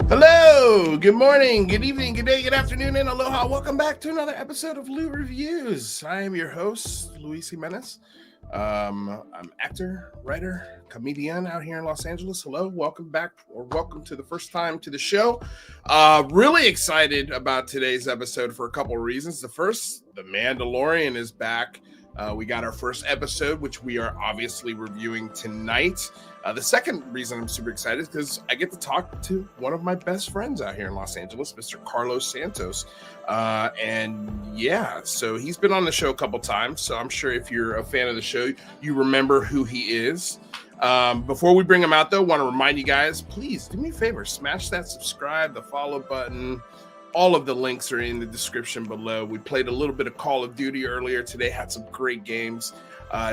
Hello, good morning, good evening, good day, good afternoon, and aloha. Welcome back to another episode of Lou Reviews. I am your host, Luis Jimenez. I'm actor, writer, comedian out here in Los Angeles. Hello, welcome back, or welcome to the first time to the show. Really excited about today's episode for a couple of reasons. The first, The Mandalorian is back. We got our first episode, which we are obviously reviewing tonight. The second reason I'm super excited is because I get to talk to one of my best friends out here in Los Angeles, Mr. Carlos Santos. So he's been on the show a couple times. So I'm sure if you're a fan of the show, you remember who he is. Before we bring him out, though, I want to remind you guys, please do me a favor, smash that subscribe, the follow button. All of the links are in the description below. We played a little bit of Call of Duty earlier today, had some great games.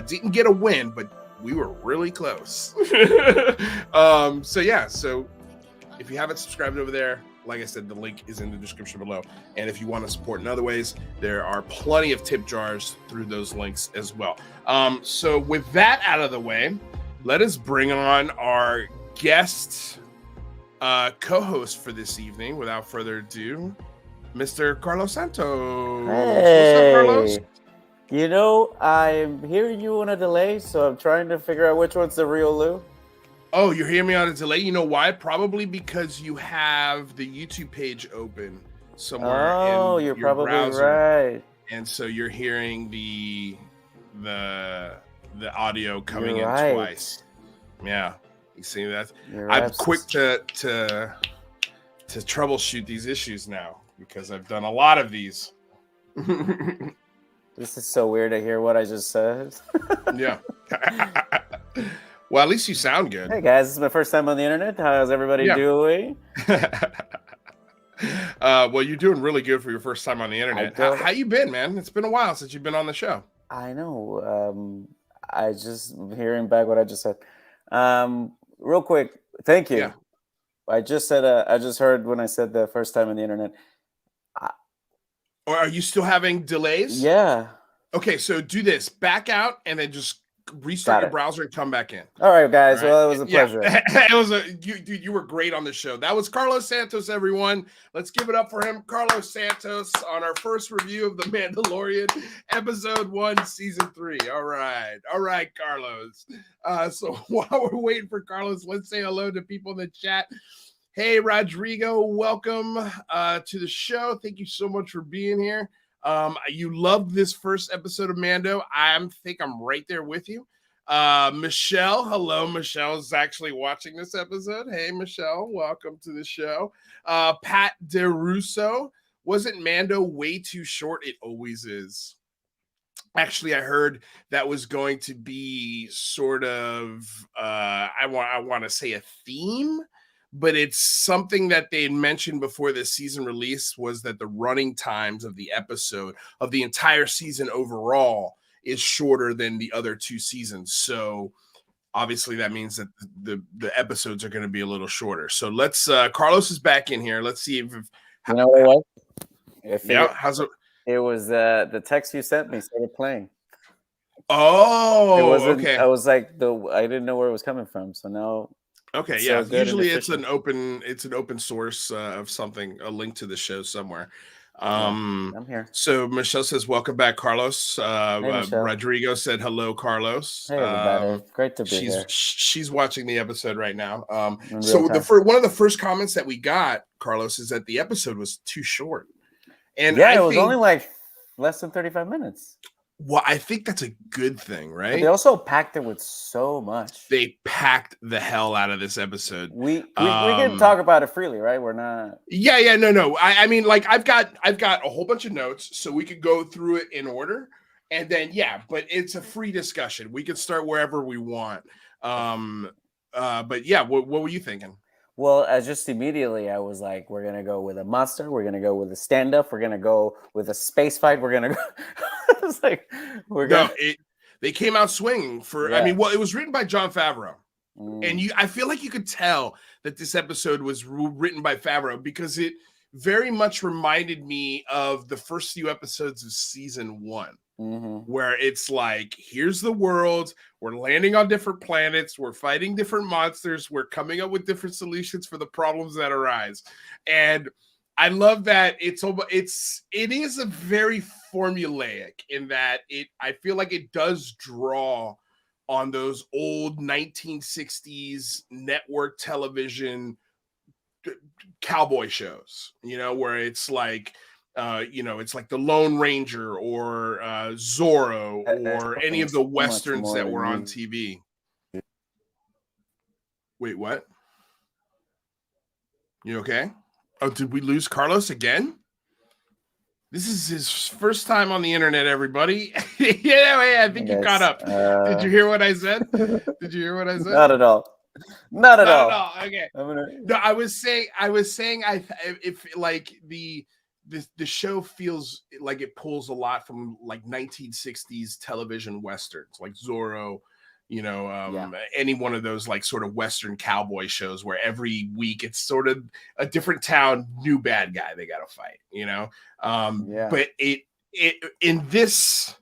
Didn't get a win, but we were really close. So if you haven't subscribed over there, like I said, the link is in the description below. And if you want to support in other ways, there are plenty of tip jars through those links as well. So with that out of the way, let us bring on our guest co-host for this evening. Without further ado, Mr. Carlos Santos. Hey. What's up, Carlos? You know, I'm hearing you on a delay, so I'm trying to figure out which one's the real Lou. Oh, you're hearing me on a delay? You know why? Probably because you have the YouTube page open somewhere. Oh, you're your probably browser. right. And so you're hearing the audio coming You're in right. twice. Yeah, you see that? You're I'm abs- quick to troubleshoot these issues now because I've done a lot of these. This is so weird to hear what I just said. Yeah. Well, at least you sound good. Hey guys, this is my first time on the internet. How's everybody doing? Well, you're doing really good for your first time on the internet. How you been, man? It's been a while since you've been on the show. I know. I just hearing back what I just said. Real quick, thank you. Yeah. I just heard when I said the first time on the internet. Or are you still having delays? Yeah. Okay, so do this. Back out and then just restart your browser and come back in. All right, guys. All right? Well, it was a pleasure. You were great on the show. That was Carlos Santos, everyone. Let's give it up for him. Carlos Santos on our first review of The Mandalorian, episode 1, season 3. All right, Carlos. So while we're waiting for Carlos, let's say hello to people in the chat. Hey, Rodrigo, welcome to the show. Thank you so much for being here. You loved this first episode of Mando. I think I'm right there with you. Michelle, hello. Michelle is actually watching this episode. Hey, Michelle, welcome to the show. Pat DeRusso, wasn't Mando way too short? It always is. Actually, I heard that was going to be sort of, I want to say a theme, but it's something that they had mentioned before the season release was that the running times of the episode of the entire season overall is shorter than the other two seasons. So obviously that means that the episodes are going to be a little shorter. So let's, Carlos is back in here. Let's see if you know what? How's it? It was the text you sent me started playing. Oh, it wasn't, okay. I was like, I didn't know where it was coming from. So now. Okay, yeah. Usually it's an open source of something, a link to the show somewhere. I'm here. So Michelle says, "Welcome back, Carlos." Hey, Rodrigo said, "Hello, Carlos." Hey, everybody. Great to be here. She's watching the episode right now. So one of the first comments that we got, Carlos, is that the episode was too short. And yeah, it was only like less than 35 minutes. Well, I think that's a good thing, right? But they also packed it with so much. They packed the hell out of this episode. We can talk about it freely, right? We're not. Yeah, no. I mean, like I've got a whole bunch of notes, so we could go through it in order, and then but it's a free discussion. We can start wherever we want. But yeah, what were you thinking? Well, just immediately, I was like, we're going to go with a monster. We're going to go with a stand-up. We're going to go with a space fight. We're going to go. It's like, they came out swinging for, yeah. I mean, well, it was written by Jon Favreau. And I feel like you could tell that this episode was written by Favreau because it very much reminded me of the first few episodes of season 1. where it's like, here's the world, we're landing on different planets, we're fighting different monsters, we're coming up with different solutions for the problems that arise. And I love that it is a very formulaic in that I feel like it does draw on those old 1960s network television cowboy shows, where it's like it's like the Lone Ranger or Zorro or any of the westerns that were on TV. Wait, what? You okay? Oh, did we lose Carlos again? This is his first time on the internet, everybody. I think you caught up. Did you hear what I said? Did you hear what I said? Not at all. Not at all. Okay. No, I was saying, if like the show feels like it pulls a lot from like 1960s television westerns, like Zorro, any one of those like sort of Western cowboy shows where every week it's sort of a different town, new bad guy they got to fight, but it in this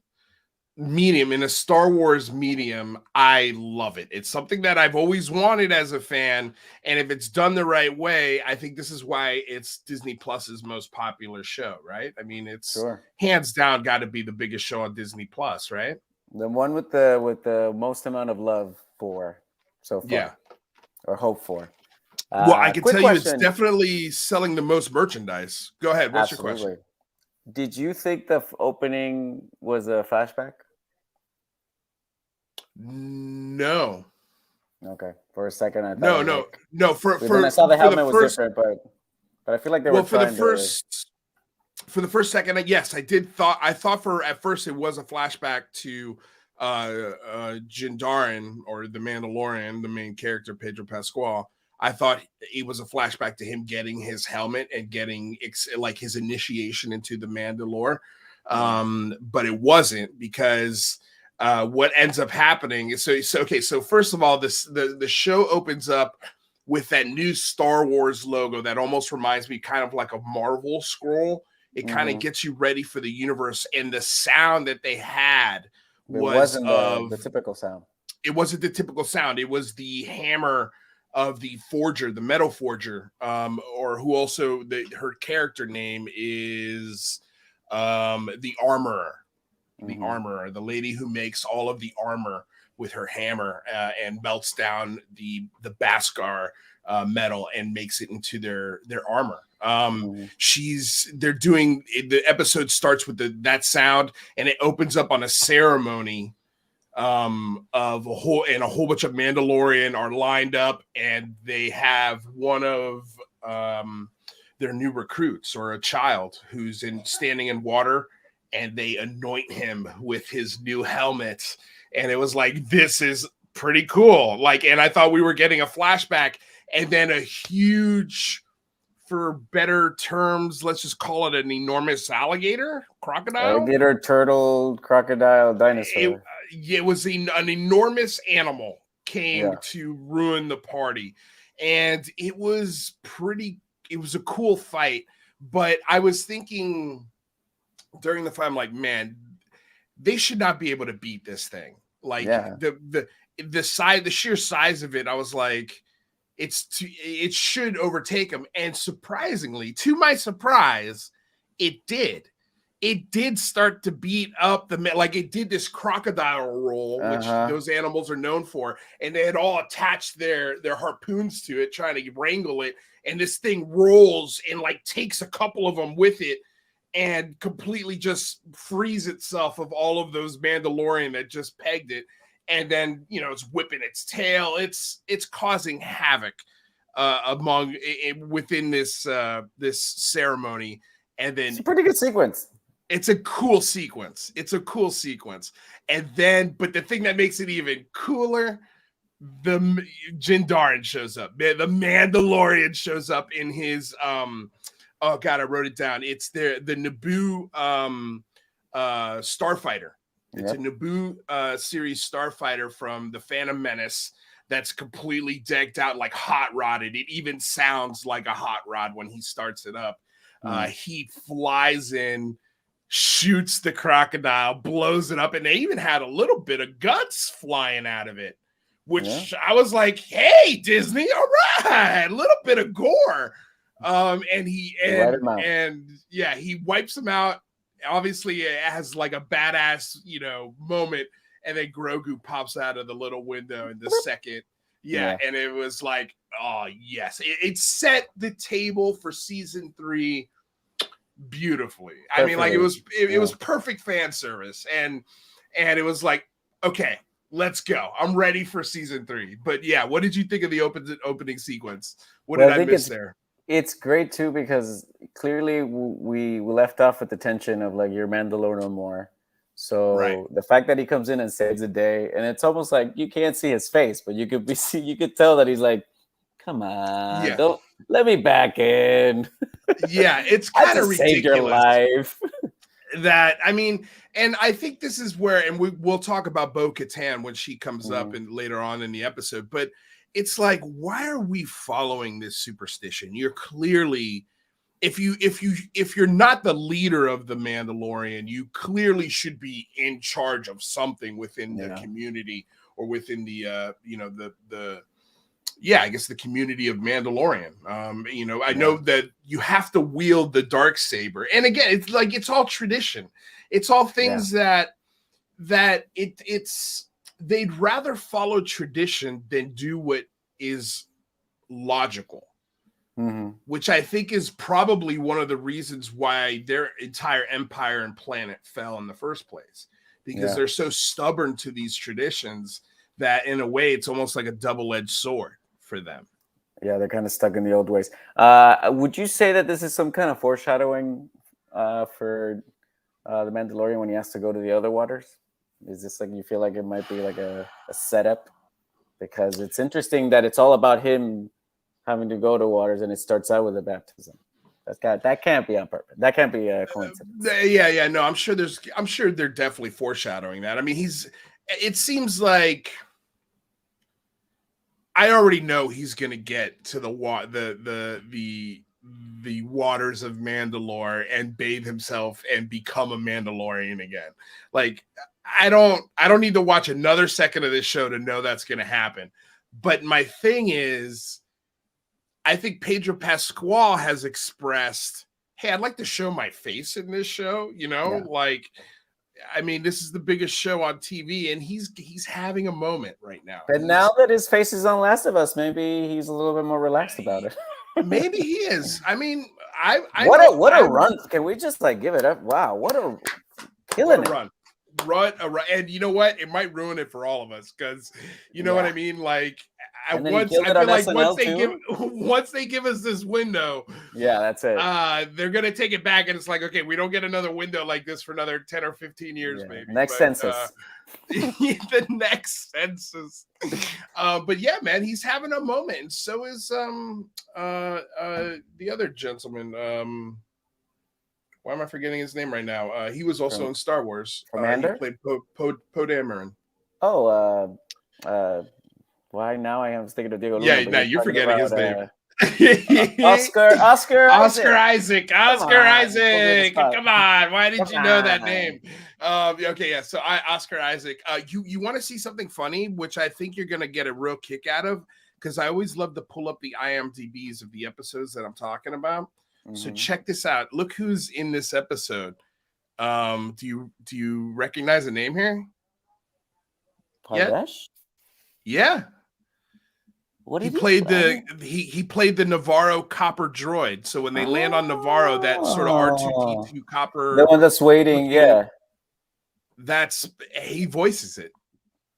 medium, in a Star Wars medium, I love it. It's something that I've always wanted as a fan, and if it's done the right way, I think this is why it's Disney Plus's most popular show, right? I mean, it's hands down got to be the biggest show on Disney Plus, right? The one with the most amount of love for so far, or hope for. Well, I can tell you, it's definitely selling the most merchandise. Go ahead. What's your question? Did you think the opening was a flashback? No. Okay. For a second, I no. thought. No. I saw the helmet was different, but I feel like they were trying for the first second, yes, I thought at first it was a flashback to Jindarin, or the Mandalorian, the main character, Pedro Pascal. I thought it was a flashback to him getting his helmet and getting like his initiation into the Mandalore. But it wasn't, because what ends up happening is so first of all, the show opens up with that new Star Wars logo that almost reminds me kind of like a Marvel scroll. It kind of gets you ready for the universe, and the sound that they had wasn't the typical sound. It wasn't the typical sound. It was the hammer of the forger, the metal forger, or who also her character name is the armorer. The armorer, the lady who makes all of the armor with her hammer and melts down the Beskar metal and makes it into their armor. The episode starts with that sound, and it opens up on a ceremony of a whole bunch of Mandalorian are lined up, and they have one of their new recruits, or a child, who's standing in water, and they anoint him with his new helmet. And it was like, this is pretty cool. Like, and I thought we were getting a flashback, and then a huge, for better terms, let's just call it an enormous crocodile, turtle, crocodile, dinosaur. It was an enormous animal came to ruin the party, and it was a cool fight. But I was thinking during the fight, I'm like, man, they should not be able to beat this thing. Like the sheer size of it, I was like, it should overtake them. And surprisingly, to my surprise, it did. It did start to beat up it did this crocodile roll, which those animals are known for. And they had all attached their harpoons to it, trying to wrangle it. And this thing rolls and takes a couple of them with it, and completely just frees itself of all of those Mandalorian that just pegged it. And then, it's whipping its tail. It's causing havoc within this ceremony. And then it's a pretty good sequence. It's a cool sequence. And then, but the thing that makes it even cooler, the Jindarin shows up. The Mandalorian shows up in his oh God, I wrote it down. It's the Naboo starfighter. It's a Naboo series starfighter from the Phantom Menace that's completely decked out, like hot rodded. It even sounds like a hot rod when he starts it up. He flies in, shoots the crocodile, blows it up, and they even had a little bit of guts flying out of it, which I was like, hey, Disney, all right, a little bit of gore. And he wipes him out. Obviously, it has like a badass, moment, and then Grogu pops out of the little window in the second. Yeah, and it was like, oh yes, it set the table for season 3 beautifully. I mean, like it was perfect fan service, and it was like, okay, let's go. I'm ready for season 3. But yeah, what did you think of the opening sequence? What did I miss there? It's great too, because clearly we left off with the tension of like, you're Mandalorian no more. So the fact that he comes in and saves the day, and it's almost like you can't see his face, but you could tell that he's like, come on, don't let me back in. Yeah, it's kind of ridiculous. Saved your life. That, I mean, and I think this is where, and we'll talk about Bo-Katan when she comes up and later on in the episode, but it's like, why are we following this superstition? You're clearly, if you're not the leader of the Mandalorian, you clearly should be in charge of something within the community, or within the I guess the community of Mandalorian. I know that you have to wield the dark saber, and again, it's like, it's all tradition. It's all things that they'd rather follow tradition than do what is logical. Which I think is probably one of the reasons why their entire empire and planet fell in the first place, because they're so stubborn to these traditions that in a way it's almost like a double-edged sword for them. Yeah, they're kind of stuck in the old ways. Would you say that this is some kind of foreshadowing for the Mandalorian when he has to go to the other waters? Is this like, you feel like it might be like a setup? Because it's interesting that it's all about him having to go to waters, and it starts out with a baptism. That can't be on purpose. That can't be a coincidence. No, I'm sure they're definitely foreshadowing that. I mean, it seems like I already know he's gonna get to the waters of Mandalore and bathe himself and become a Mandalorian again. Like, I don't need to watch another second of this show to know that's gonna happen. But my thing is, I think Pedro Pascal has expressed, hey, I'd like to show my face in this show, like, I mean, this is the biggest show on TV, and he's having a moment right now. And now that his face is on Last of Us, maybe he's a little bit more relaxed about it. Maybe he is. I mean, what a run. Can we just like give it up? Wow, what a run. And you know what? It might ruin it for all of us, because you know what I mean? Like, once they give us this window, that's it. They're gonna take it back, and it's like, okay, we don't get another window like this for another 10 or 15 years, maybe. Next census. The next census. But yeah, man, he's having a moment, and so is the other gentleman. Why am I forgetting his name right now? He was also in Star Wars. Commander? He played Poe Dameron. Oh, why now I am thinking of Diego Luna. Yeah, now you're forgetting his name. Oscar Isaac. Come on. Why did you know that name? Okay, yeah. So Oscar Isaac. You want to see something funny, which I think you're gonna get a real kick out of, because I always love to pull up the IMDb's of the episodes that I'm talking about. So check this out. Look who's in this episode. Do you recognize a name here? Yeah. What he played he played the Navarro copper droid. So when they land on Navarro, that sort of R2D2 copper, the one that's waiting, he voices it.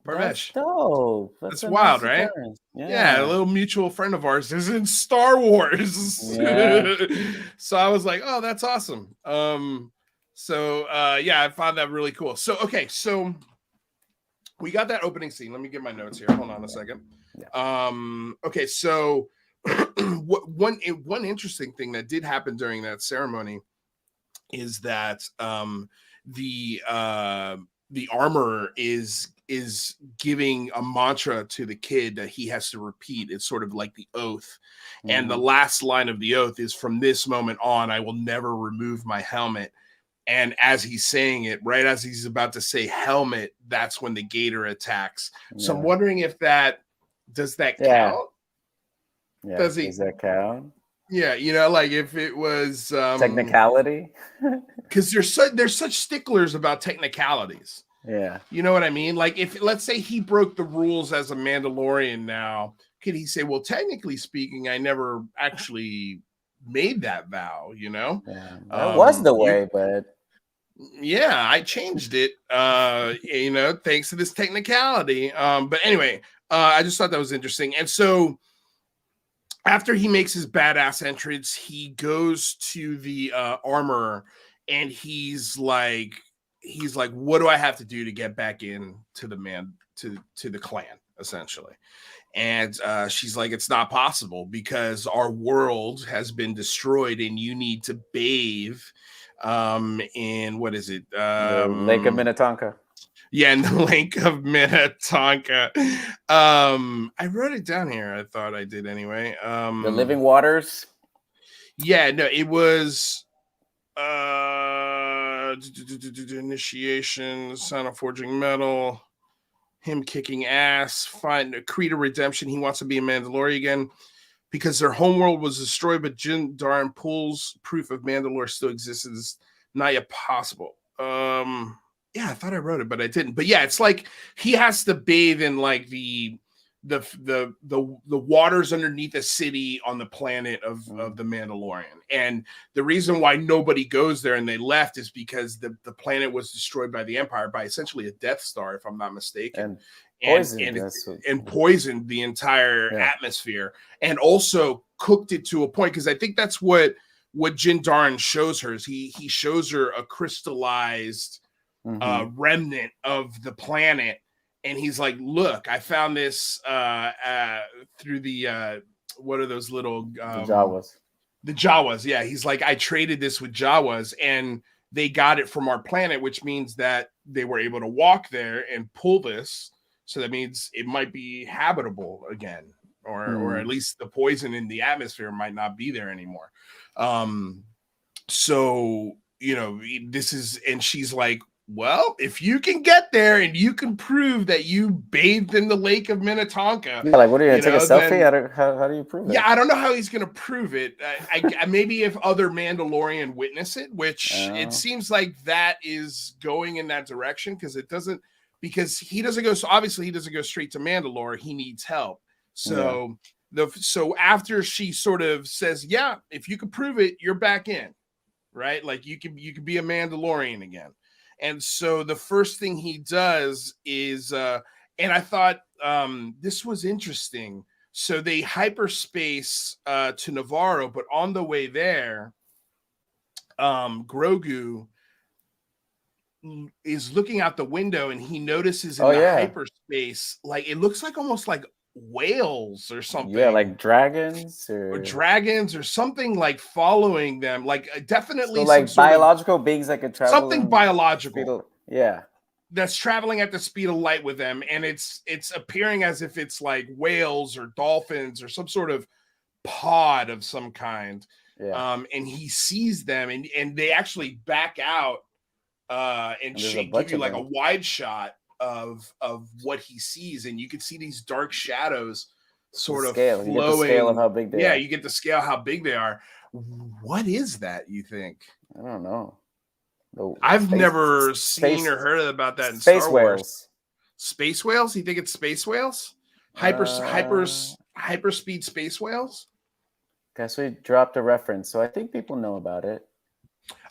Parmesh. Dope. That's wild, right? Yeah, a little mutual friend of ours is in Star Wars. So I was like, oh, that's awesome. I found that really cool. So so we got that opening scene. Let me get my notes here. Hold on a second. Okay, so one interesting thing that did happen during that ceremony is that the armorer is giving a mantra to the kid that he has to repeat. It's sort of like the oath. And the last line of the oath is, from this moment on, I will never remove my helmet. And as he's saying it, right as he's about to say helmet, that's when the gator attacks. So I'm wondering if does that count? Yeah. Does that count? Yeah, like if it was technicality, because they're such sticklers about technicalities. Yeah. You know what I mean? Like if let's say he broke the rules as a Mandalorian now, could he say, well, technically speaking, I never actually made that vow, Yeah, that was the way, but yeah, I changed it, thanks to this technicality. But anyway, I just thought that was interesting. And so after he makes his badass entrance, he goes to the armorer and he's like, what do I have to do to get back in to the clan, essentially? And she's like, it's not possible because our world has been destroyed and you need to bathe in what is it? The Lake of Minnetonka. Yeah, in the Lake of Minnetonka. I wrote it down here. I thought I did anyway. The living waters. Yeah, no, it was initiation, son of forging metal, him kicking ass, find a creed of redemption. He wants to be a Mandalorian again because their homeworld was destroyed, but Jin Darn pulls proof of Mandalore still exists. It's not yet possible. Yeah, I thought I wrote it, but I didn't. But yeah, it's like he has to bathe in like the waters underneath the city on the planet of the Mandalorian. And the reason why nobody goes there and they left is because the planet was destroyed by the Empire by essentially a Death Star, if I'm not mistaken. And poisoned the entire atmosphere and also cooked it to a point, because I think that's what Jin Darn shows her is he shows her a crystallized remnant of the planet, and he's like, look, I found this through the what are those little Jawas? The Jawas. Yeah, he's like, I traded this with Jawas and they got it from our planet, which means that they were able to walk there and pull this, so that means it might be habitable again, or at least the poison in the atmosphere might not be there anymore. So this is, and she's like, well, if you can get there and you can prove that you bathed in the Lake of Minnetonka, like, what are you gonna take a selfie? How do you prove it? Yeah, I don't know how he's gonna prove it. I maybe if other Mandalorian witness it, which it seems like that is going in that direction, because he doesn't go. So obviously he doesn't go straight to Mandalore. He needs help. So so after she sort of says, yeah, if you can prove it, you're back in, right? Like you can be a Mandalorian again. And so the first thing he does is, and I thought this was interesting. So they hyperspace to Navarro, but on the way there, Grogu is looking out the window and he notices in the hyperspace, like it looks like almost like whales or something. Yeah, like dragons or dragons or something, like following them, like definitely so like biological beings that could travel. Something biological. Yeah. That's traveling at the speed of light with them, and it's appearing as if it's like whales or dolphins or some sort of pod of some kind. Yeah. And he sees them, and they actually back out and give you like a wide shot of what he sees, and you can see these dark shadows sort of flowing. You get the scale of how big they are. You get the scale how big they are. What is that, you think? I don't know. I've never seen or heard about that in Star Wars. Space whales? You think it's space whales? Hyperspeed space whales? Guess we dropped a reference, so I think people know about it.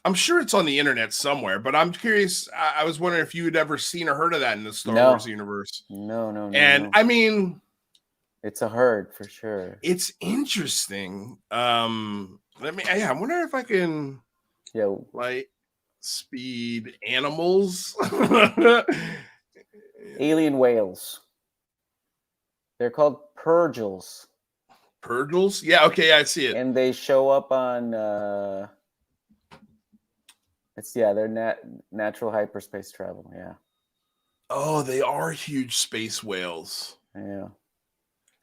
I'm sure it's on the internet somewhere, but I'm curious. I was wondering if you had ever seen or heard of that in the Star Wars universe. No. And I mean, it's a herd for sure. It's interesting. I wonder if I can like speed animals. Alien whales. They're called purgils. Purgils? Yeah, okay, I see it. And they show up on they're natural hyperspace travel. Yeah. Oh, they are huge space whales. Yeah.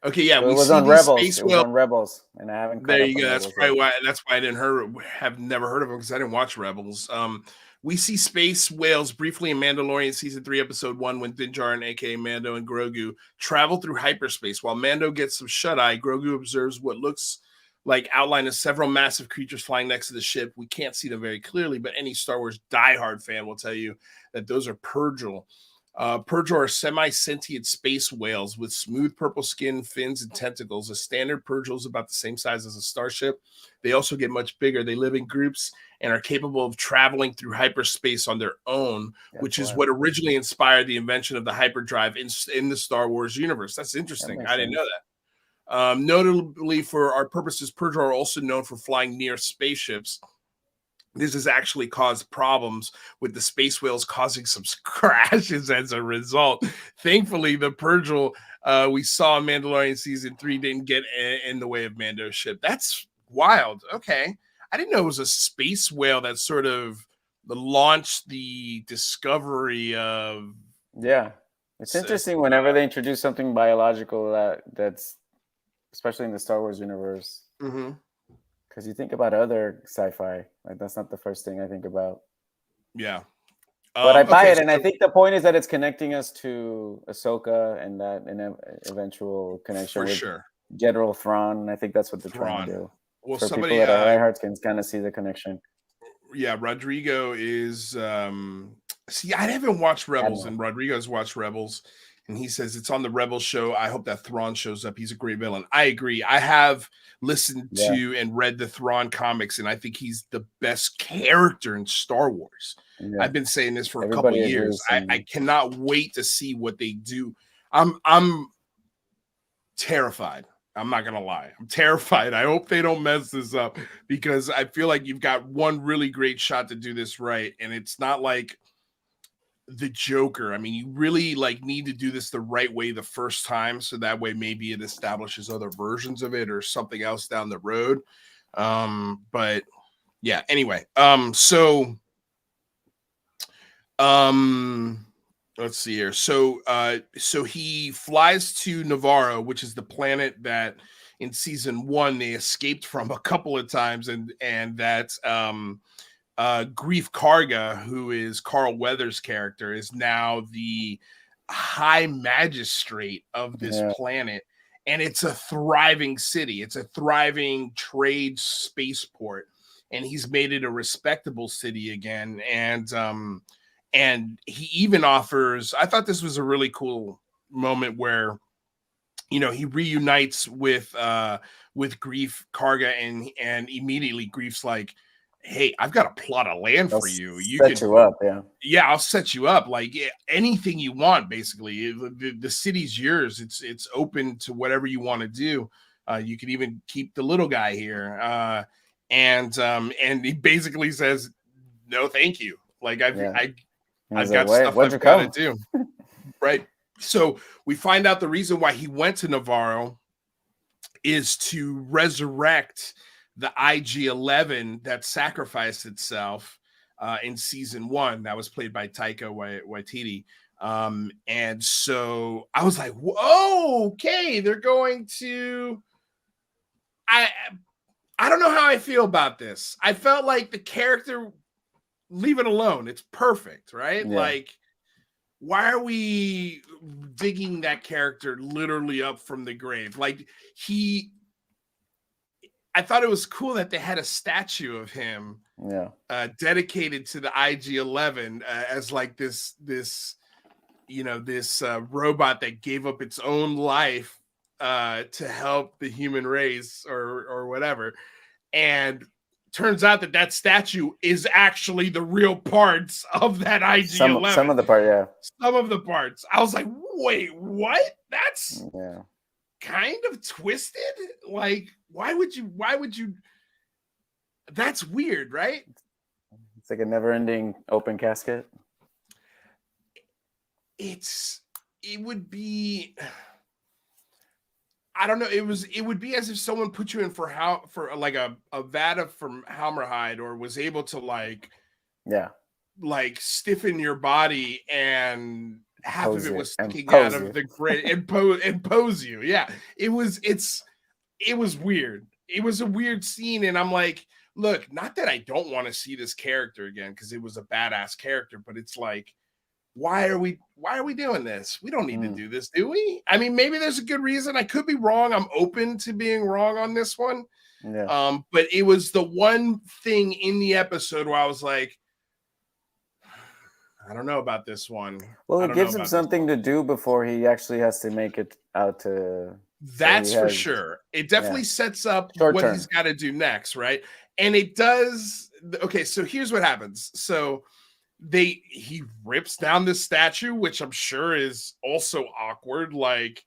Okay, yeah, so it was on Rebels. It was on Rebels, and I haven't. There you go. That's probably why. That's why I didn't have never heard of them, because I didn't watch Rebels. We see space whales briefly in Mandalorian Season 3, Episode 1, when Din Djarin, a.k.a. Mando, and Grogu travel through hyperspace. While Mando gets some shut-eye, Grogu observes what looks like outline of several massive creatures flying next to the ship. We can't see them very clearly, but any Star Wars diehard fan will tell you that those are Purrgil. Purrgil are semi-sentient space whales with smooth purple skin, fins, and tentacles. A standard Purrgil is about the same size as a starship. They also get much bigger. They live in groups and are capable of traveling through hyperspace on their own, which is what originally inspired the invention of the hyperdrive in the Star Wars universe. That's interesting. I didn't know that. Notably, for our purposes, Purrgil are also known for flying near spaceships. This has actually caused problems with the space whales, causing some crashes as a result. Thankfully, the Purrgil we saw in Mandalorian Season 3 didn't get in the way of Mando's ship. That's wild. Okay. I didn't know it was a space whale that sort of launched the discovery of... Yeah. It's interesting whenever they introduce something biological that's, especially in the Star Wars universe. Mm-hmm. Because you think about other sci-fi, like that's not the first thing I think about. Yeah, but I buy it, and I think the point is that it's connecting us to Ahsoka and that an eventual connection with General Thrawn. And I think that's what they're trying to do. Well, for people that are diehards can kind of see the connection. Yeah, Rodrigo is. See, I haven't watched Rebels, and Rodrigo's watched Rebels. And he says it's on the Rebels show. I hope that Thrawn shows up. He's a great villain. I agree. I have listened to and read the Thrawn comics, and I think he's the best character in Star Wars. Yeah. I've been saying this for a couple of years. I cannot wait to see what they do. I'm terrified. I'm not gonna lie. I'm terrified. I hope they don't mess this up, because I feel like you've got one really great shot to do this right, and it's not like the Joker. I mean, you really need to do this the right way the first time, so that way maybe it establishes other versions of it or something else down the road. But yeah, anyway, so let's see here. So he flies to Navarro, which is the planet that in Season 1 they escaped from a couple of times, and that's Grief Karga, who is Carl Weathers' character, is now the high magistrate of this planet, and it's a thriving city. It's a thriving trade spaceport, and he's made it a respectable city again. And he even offers, I thought this was a really cool moment where, he reunites with Grief Karga, and immediately Grief's like, hey, I've got a plot of land for you. Set you up, yeah, I'll set you up. Like anything you want, basically. The city's yours. It's open to whatever you want to do. You can even keep the little guy here. And he basically says, no, thank you. Like I've got stuff I've got to do. Right. So we find out the reason why he went to Navarro is to resurrect the IG-11 that sacrificed itself in Season 1. That was played by Taika Waititi. And so I was like, whoa, okay, they're going to... I don't know how I feel about this. I felt like the character, leave it alone. It's perfect, right? Yeah. Like, why are we digging that character literally up from the grave? Like, I thought it was cool that they had a statue of him dedicated to the IG-11 as like this robot that gave up its own life to help the human race or whatever. And turns out that statue is actually the real parts of that IG-11. Some of the part, yeah. Some of the parts. I was like, wait, what? That's kind of twisted. Like, why would you? That's weird, right? It's like a never-ending open casket. It would be, I don't know. It would be as if someone put you in for like a vat of formaldehyde, or was able to like stiffen your body, and half of it was sticking out of the grid and pose you. Yeah, it was weird. It was a weird scene, and I'm like, look, not that I don't want to see this character again because it was a badass character, but it's like, why are we doing this? We don't need to do this, do we? I mean, maybe there's a good reason. I could be wrong. I'm open to being wrong on this one. Yeah. But it was the one thing in the episode where I was like, I don't know about this one. Well, it gives him something to do before he actually has to make it out to. That's for sure. It definitely sets up what he's got to do next, right? And it does. Okay, so here's what happens. So he rips down this statue, which I'm sure is also awkward. Like,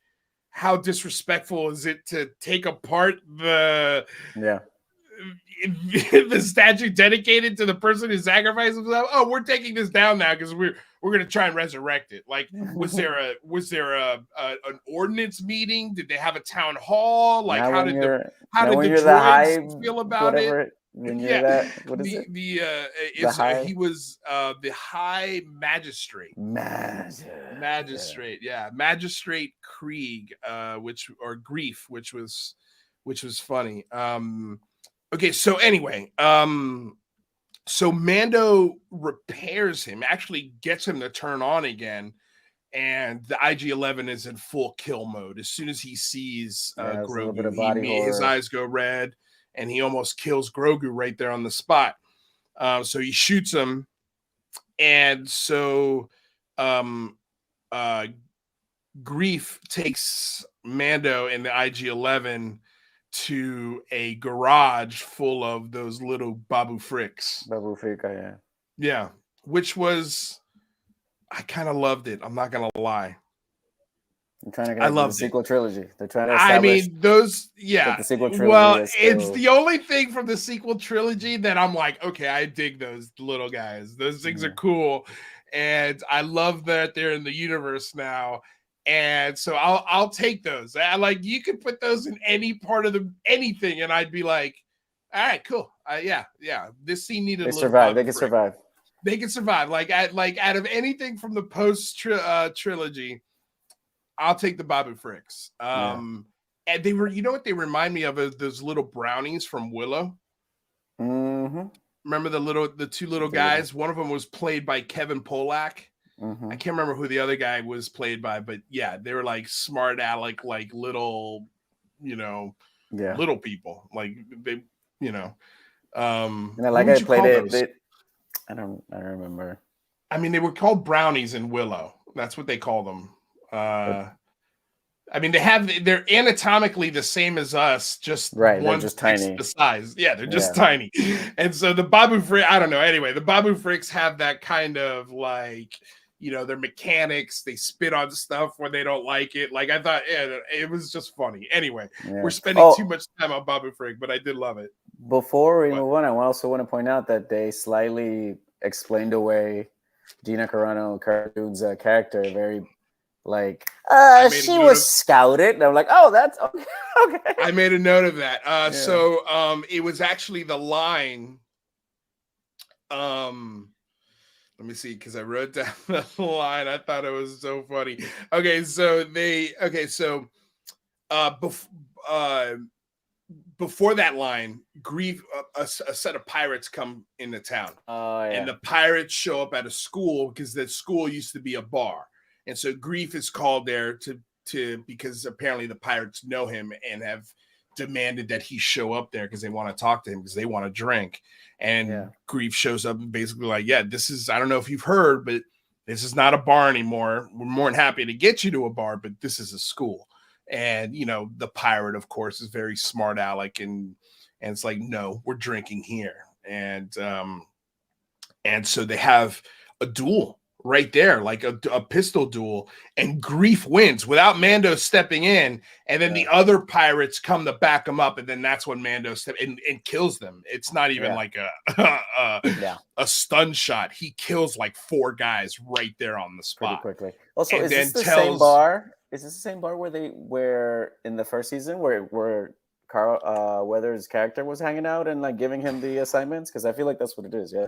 how disrespectful is it to take apart the statue dedicated to the person who sacrificed himself? Oh, we're taking this down now because we're gonna try and resurrect it. Like, was there an ordinance meeting? Did they have a town hall? Like, how did the droids feel about it? When you're that, what is it? He was the high magistrate. Magistrate, yeah. Magistrate Krieg, Grief, which was funny. Okay, so anyway, so Mando repairs him, actually gets him to turn on again, and the IG-11 is in full kill mode. As soon as he sees Grogu, his eyes go red, and he almost kills Grogu right there on the spot. So he shoots him, and so Grief takes Mando and the IG-11 to a garage full of those little Babu Fricks. Yeah. Which was, I kind of loved it. I'm not gonna lie. I'm trying to get the sequel trilogy. They're trying to establish. I mean, those, yeah. The sequel trilogy well, it's the only thing from the sequel trilogy that I'm like, okay, I dig those little guys. Those things are cool, and I love that they're in the universe now. And so I'll take those. You could put those in any part of anything, and I'd be like, all right, cool. Yeah. This scene needed. They survive. They can survive. They can survive. Out of anything from the post trilogy, I'll take the Babu Fricks. And they were, you know what they remind me of? Is those little brownies from Willow. Mm-hmm. Remember the two little guys? One of them was played by Kevin Pollak. Mm-hmm. I can't remember who the other guy was played by, but yeah, they were like smart aleck, like little, little people. Like they, and I like I played it. I don't remember. I mean, they were called brownies in Willow. That's what they call them. I mean, they're anatomically the same as us, just right. They're just tiny. The size, yeah, they're just tiny. And so the Babu Frick, I don't know. Anyway, the Babu Fricks have that kind of like, they're mechanics. They spit on stuff when they don't like it. Like I thought, it was just funny. Anyway, we're spending too much time on Babu Frick, but I did love it. Before we move on, I also want to point out that they slightly explained away Gina Carano's character very. Like, she was scouted. And I'm like, oh, that's okay. I made a note of that. So it was actually the line. Let me see, because I wrote down the line. I thought it was so funny. Before that line, Grief, a set of pirates come into town. And the pirates show up at a school because the school used to be a bar. And so Grief is called there to because apparently the pirates know him and have demanded that he show up there because they want to talk to him because they want to drink. And Grief shows up and basically like, this is, I don't know if you've heard, but this is not a bar anymore. We're more than happy to get you to a bar, but this is a school. And, the pirate, of course, is very smart aleck and it's like, no, we're drinking here. And so they have a duel right there, like a pistol duel, and Grief wins without Mando stepping in, and then the other pirates come to back him up, and then that's when Mando steps in and kills them. It's not even like a stun shot. He kills like 4 guys right there on the spot. Pretty quickly. Also, is this the same bar? Is this the same bar where in the first season where Carl Weathers' character was hanging out and like giving him the assignments? Because I feel like that's what it is. Yeah.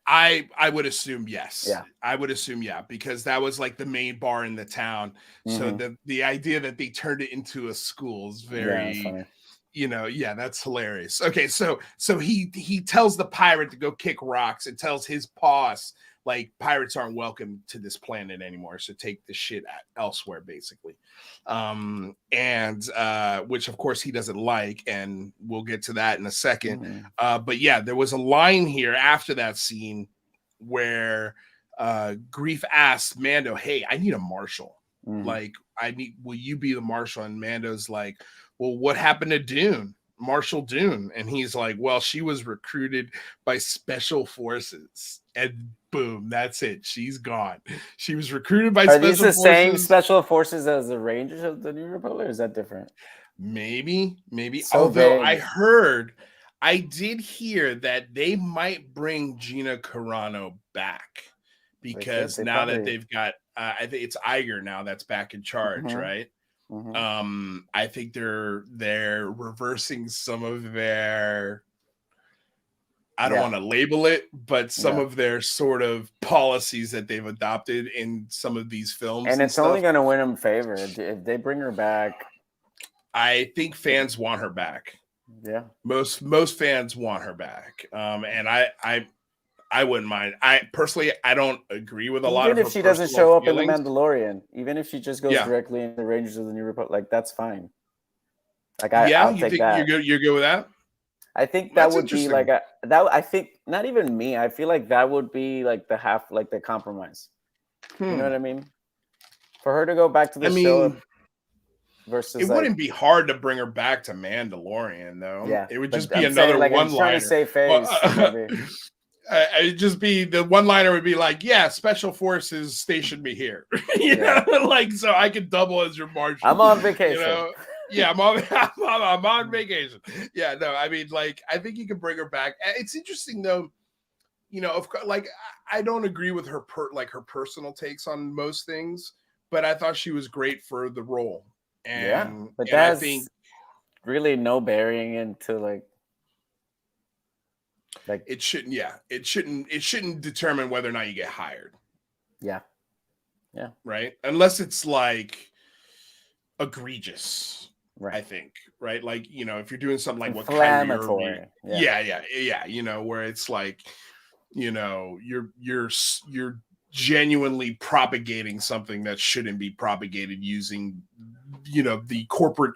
I would assume yes. Yeah. I would assume because that was like the main bar in the town. Mm-hmm. So the idea that they turned it into a school is very Yeah, that's hilarious. Okay, so he tells the pirate to go kick rocks and tells his boss, like, pirates aren't welcome to this planet anymore, so take the shit elsewhere, basically. And which of course he doesn't like, and we'll get to that in a second. But yeah, there was a line here after that scene where Grief asks Mando, hey, I need a marshal. Like, will you be the marshal? And Mando's like, well, what happened to Dune? Marshal Dune? And he's like, well, she was recruited by special forces. And boom, that's it. She's gone. She was recruited by special forces. Are these the same special forces as the Rangers of the New Republic, or is that different? Maybe. So although I did hear that they might bring Gina Carano back, because now that they've got, I think it's Iger now that's back in charge, right? I think they're reversing some of their, I don't want to label it, but some of their sort of policies that they've adopted in some of these films. And it's only going to win them favor if they bring her back. I think fans want her back. Yeah, most fans want her back. And I wouldn't mind. I personally, I don't agree with a lot of her. Even if she doesn't show up in The Mandalorian, even if she just goes directly in the Rangers of the New Republic, like, that's fine. Like, I'll take that. You're good with that? I think that would be like I think not even me. I feel like that would be like the compromise. You know what I mean? For her to go back to the show versus, it wouldn't be hard to bring her back to Mandalorian, though. Yeah, it would just be another one-liner. Trying to save face. It'd just be the one-liner would be like, yeah, special forces stationed me here. you know, like, so I could double as your marshal. I'm on vacation. You know? Yeah, I'm on vacation. Yeah, no, I mean, like, I think you can bring her back. It's interesting, though. You know, of course, like, I don't agree with her her personal takes on most things, but I thought she was great for the role. And but that's, I think, really no bearing into like it shouldn't. Yeah, it shouldn't determine whether or not you get hired. Yeah. Right. Unless it's like egregious. Right. I think, right? Like, you know, if you're doing something like inflammatory. Yeah. You know, where it's like, you know, you're genuinely propagating something that shouldn't be propagated using, you know, the corporate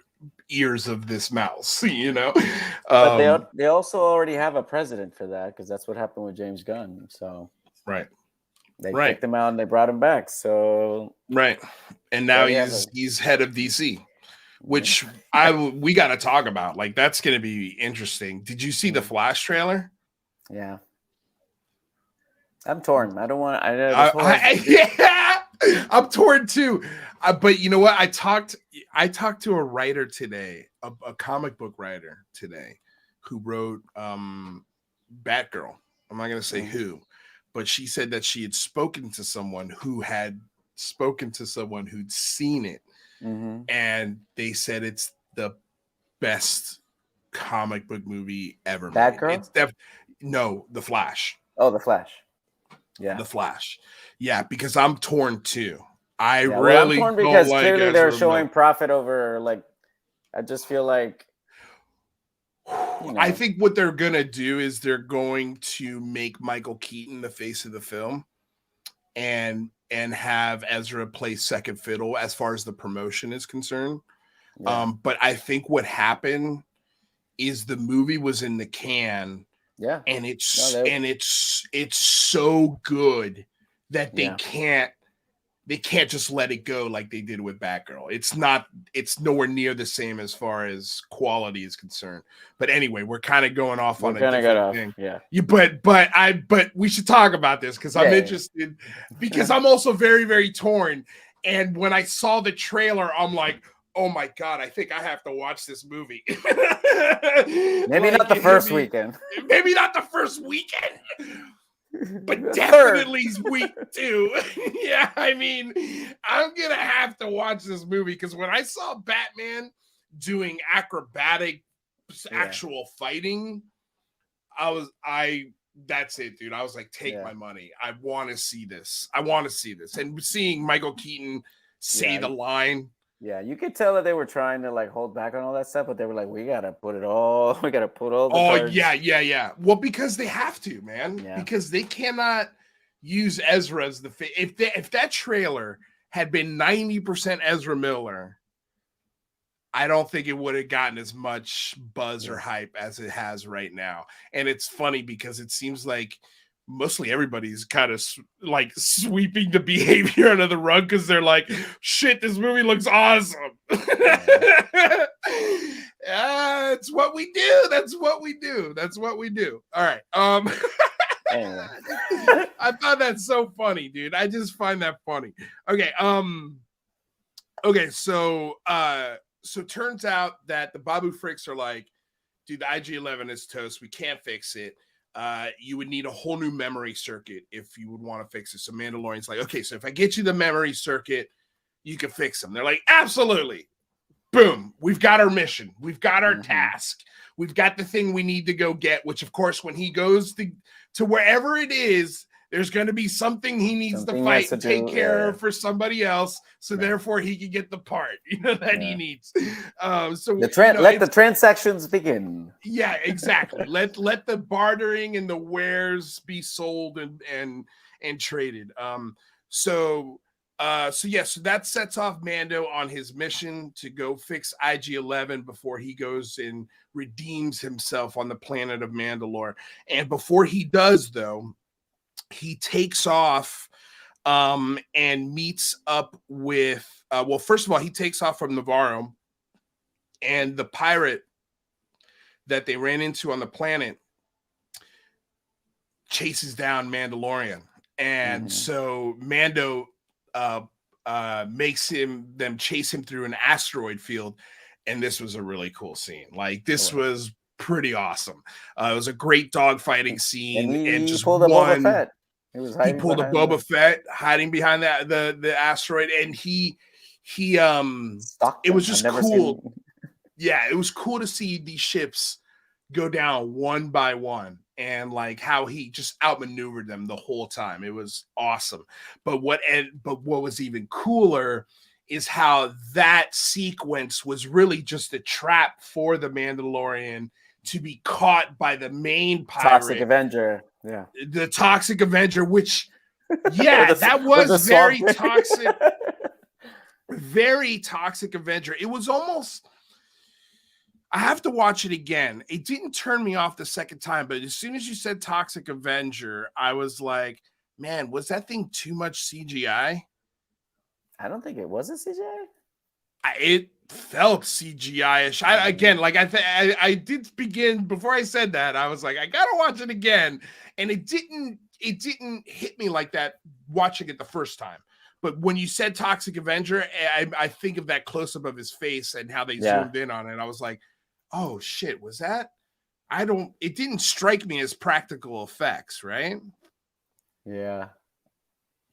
ears of this mouse, you know. But they also already have a president for that, because that's what happened with James Gunn. So they kicked him out and they brought him back. So and now he's head of DC. Which we got to talk about. Like, that's going to be interesting. Did you see the Flash trailer? Yeah. I'm torn. I don't want. I'm torn too. But you know what? I talked to a writer today, a comic book writer today, who wrote Batgirl. I'm not going to say who, but she said that she had spoken to someone who'd seen it. And they said it's the best comic book movie ever made. Batgirl? No, The Flash. Oh, The Flash. Yeah. The Flash. Yeah, because I'm torn too. I'm torn because clearly they're showing profit over, like, I just feel like, you know. I think what they're gonna do is they're going to make Michael Keaton the face of the film, and have Ezra play second fiddle as far as the promotion is concerned. But I think what happened is the movie was in the can, and it's so good that they can't just let it go like they did with Batgirl. It's nowhere near the same as far as quality is concerned. But anyway, we're kind of going off on a different thing. Yeah. But we should talk about this, because I'm interested, because I'm also very, very torn. And when I saw the trailer, I'm like, oh my God, I think I have to watch this movie. Maybe not the first weekend. Maybe not the first weekend. But definitely week 2. Yeah, I mean, I'm gonna have to watch this movie, because when I saw Batman doing acrobatic actual fighting, that's it, dude. I was like, take my money. I want to see this. And seeing Michael Keaton say the line, Yeah, you could tell that they were trying to like hold back on all that stuff, but they were like, we gotta put all the Oh cards. yeah. Well, because they have to, man. Yeah. Because they cannot use Ezra as the if that trailer had been 90% Ezra Miller, I don't think it would have gotten as much buzz or hype as it has right now. And it's funny because it seems like mostly everybody's kind of like sweeping the behavior under the rug because they're like, shit, this movie looks awesome. It's what we do. That's what we do. All right. Anyway. I thought that's so funny, dude. I just find that funny. Okay. Okay. So turns out that the Babu Fricks are like, dude, the IG-11 is toast. We can't fix it. You would need a whole new memory circuit if you would want to fix it. So Mandalorian's like, okay, so if I get you the memory circuit, you can fix them. They're like, absolutely. Boom. We've got our mission. We've got our task. We've got the thing we need to go get, which of course, when he goes to wherever it is, there's going to be something he needs to fight and take care of for somebody else. So therefore he can get the part, that he needs. So let the transactions begin. Yeah, exactly. let the bartering and the wares be sold and traded. So that sets off Mando on his mission to go fix IG-11 before he goes and redeems himself on the planet of Mandalore. And before he does, though, he takes off and meets up with first of all, he takes off from Navarro, and the pirate that they ran into on the planet chases down Mandalorian. And so Mando makes them chase him through an asteroid field. And this was a really cool scene. Like, this was pretty awesome. It was a great dogfighting scene. And just pulled a Boba Fett. He pulled a Boba Fett hiding behind the asteroid, and he it was just cool. Yeah, it was cool to see these ships go down one by one, and like how he just outmaneuvered them the whole time. It was awesome. But what was even cooler is how that sequence was really just a trap for the Mandalorian to be caught by the main pirate, Toxic Avenger. Yeah, the Toxic Avenger, which that was very toxic. Very toxic Avenger. It was almost, I have to watch it again. It didn't turn me off the second time, but as soon as you said Toxic Avenger, I was like, man, was that thing too much CGI? I don't think it was a CGI. It felt CGI-ish. I did begin, before I said that, I was like, I gotta watch it again. And it didn't hit me like that watching it the first time. But when you said Toxic Avenger, I think of that close-up of his face and how they zoomed in on it. I was like, oh shit, was that? It didn't strike me as practical effects, right? Yeah.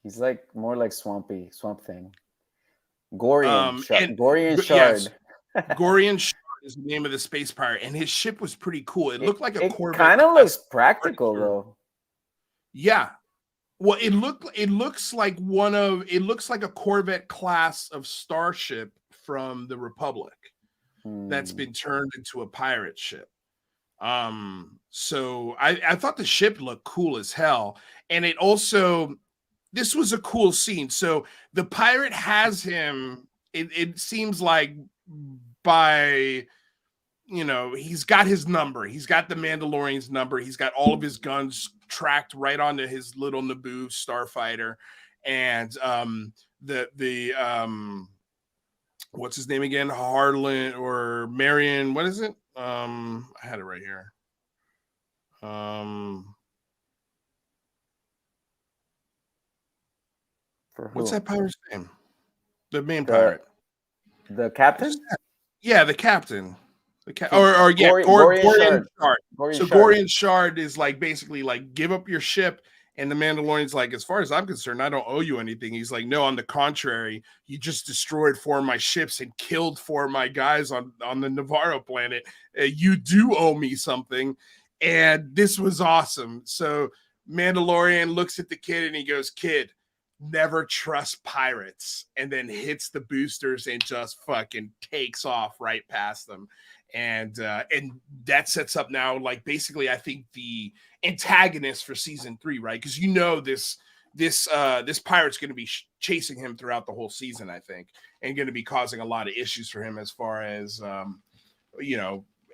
He's like more like Swamp Thing. Gorian Shard. Yes, Gorian Shard is the name of the space pirate, and his ship was pretty cool. It looked like a Corvette. Kind of looks practical though. Yeah. Well, it looks like a Corvette class of starship from the Republic that's been turned into a pirate ship. So I thought the ship looked cool as hell, and this was a cool scene. So the pirate has him. It seems like by, he's got his number. He's got the Mandalorian's number. He's got all of his guns tracked right onto his little Naboo starfighter. And what's his name again? Harlan or Marion. What is it? I had it right here. What's that pirate's name? The main pirate. The captain? Yeah, the captain. Gorian Shard. So Gorian Shard is like basically like, give up your ship. And the Mandalorian's like, as far as I'm concerned, I don't owe you anything. He's like, no, on the contrary, you just destroyed 4 of my ships and killed 4 of my guys on the Navarro planet. You do owe me something. And this was awesome. So Mandalorian looks at the kid and he goes, kid, never trust pirates, and then hits the boosters and just fucking takes off right past them. And that sets up now, like, basically, I think the antagonist for season 3, right? Because this pirate's going to be chasing him throughout the whole season, I think, and going to be causing a lot of issues for him as far as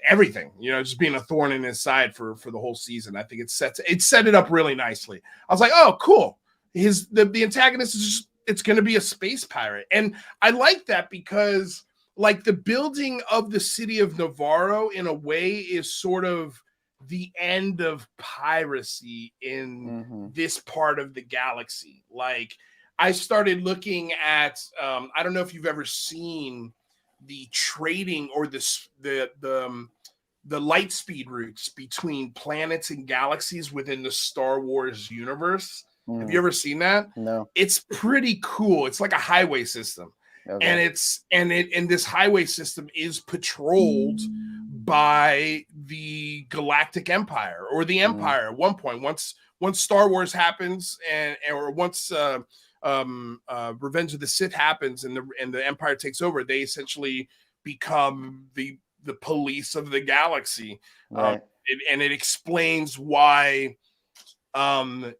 everything, just being a thorn in his side for the whole season. I think it set it up really nicely. I was like, oh, cool. The antagonist is just, it's going to be a space pirate. And I like that because, like, the building of the city of Navarro in a way is sort of the end of piracy in this part of the galaxy. Like, I started looking at I don't know if you've ever seen the trading or the light speed routes between planets and galaxies within the Star Wars universe. Have you ever seen that? No. It's pretty cool. It's like a highway system. Okay. And this highway system is patrolled by the Galactic Empire or the Empire at one point. Once Star Wars happens or once Revenge of the Sith happens and the Empire takes over, they essentially become the police of the galaxy. Right. And it explains why and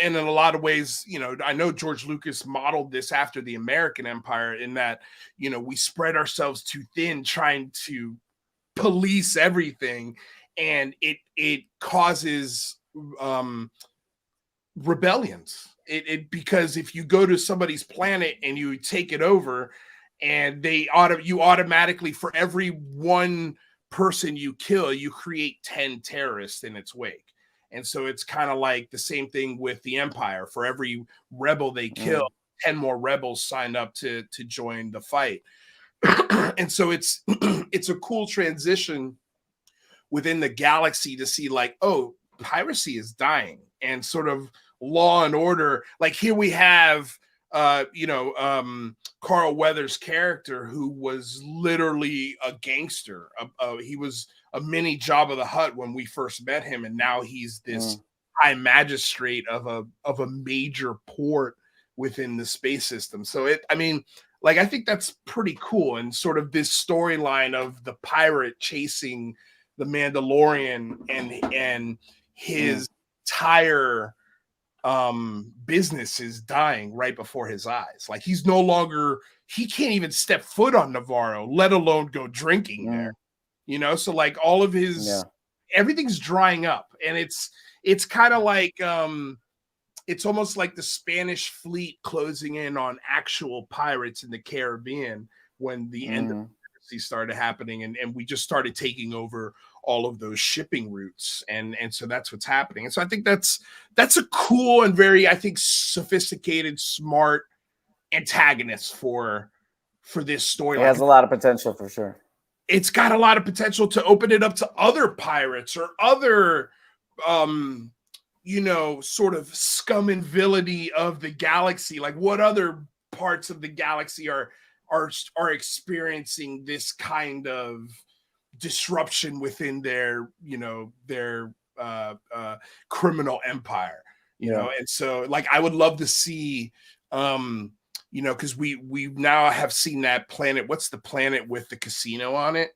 in a lot of ways, I know George Lucas modeled this after the American Empire in that, we spread ourselves too thin trying to police everything, and it causes rebellions. Because if you go to somebody's planet and you take it over, and you automatically, for every one person you kill, you create 10 terrorists in its wake. And so it's kind of like the same thing with the Empire. For every rebel they kill, 10 more rebels signed up to join the fight. And so it's a cool transition within the galaxy to see, like, oh, piracy is dying, and sort of law and order. Like, here we have Carl Weathers' character, who was literally a gangster. He was a mini Jabba the Hutt when we first met him, and now he's this high magistrate of a major port within the space system. So I think that's pretty cool, and sort of this storyline of the pirate chasing the Mandalorian and his entire business is dying right before his eyes. Like, he can't even step foot on Navarro, let alone go drinking there. So, like, all of his everything's drying up, and it's kind of like it's almost like the Spanish fleet closing in on actual pirates in the Caribbean when the end of piracy started happening, and we just started taking over all of those shipping routes, and so that's what's happening. And so I think that's a cool and very, I think, sophisticated, smart antagonist for this story. It has a lot of potential for sure. It's got a lot of potential to open it up to other pirates or other sort of scum and villainy of the galaxy. Like, what other parts of the galaxy are experiencing this kind of disruption within their criminal empire, and so, like, I would love to see because we now have seen that planet. What's the planet with the casino on it?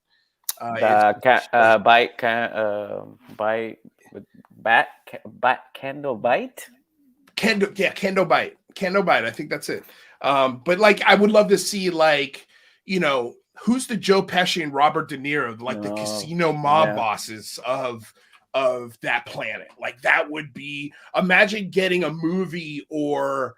Candle Bite. I think that's it. But, like, I would love to see, like, who's the Joe Pesci and Robert De Niro, like the casino mob bosses of that planet. Like, that would be, imagine getting a movie or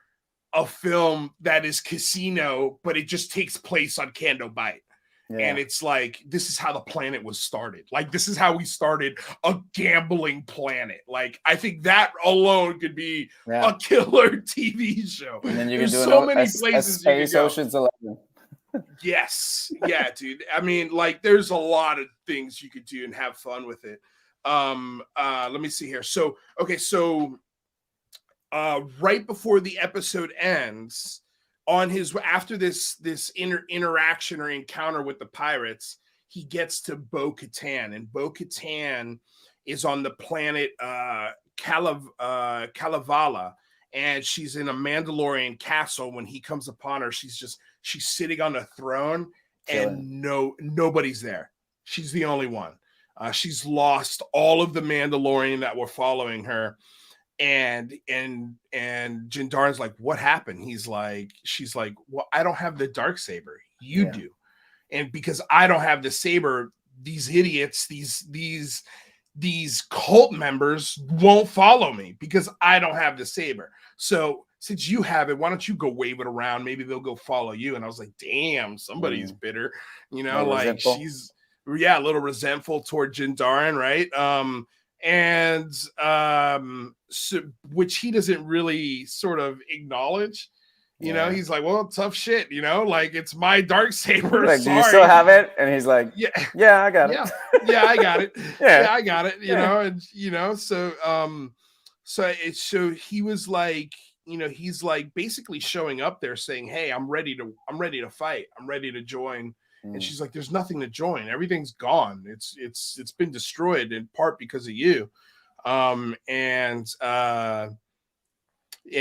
a film that is casino, but it just takes place on Candle Bite. And it's like, this is how the planet was started. Like, this is how we started a gambling planet. Like, I think that alone could be a killer TV show. And then you can do so many places. Space Ocean's 11. Yes. Yeah, dude. I mean, like, there's a lot of things you could do and have fun with it. Let me see here. So, okay. So, right before the episode ends, after this interaction or encounter with the pirates, he gets to Bo-Katan, and Bo-Katan is on the planet Kalevala, and she's in a Mandalorian castle. When he comes upon her, she's sitting on a throne, and nobody's there. She's the only one. She's lost all of the Mandalorian that were following her. And Jindarin's like, what happened? She's like, well, I don't have the dark saber. You do. And because I don't have the saber, these idiots, these cult members won't follow me because I don't have the saber. So since you have it, why don't you go wave it around? Maybe they'll go follow you. And I was like, damn, somebody's bitter, like resentful. She's a little resentful toward Jindarin, right? So, which he doesn't really sort of acknowledge. He's like, well, tough shit, like it's my dark saber. Like, do you still have it? And he's like, yeah, I got it. Yeah, I got it. I got it. So he was like, he's like basically showing up there saying, hey, I'm ready to fight. I'm ready to join. And she's like, there's nothing to join. Everything's gone. It's been destroyed in part because of you. And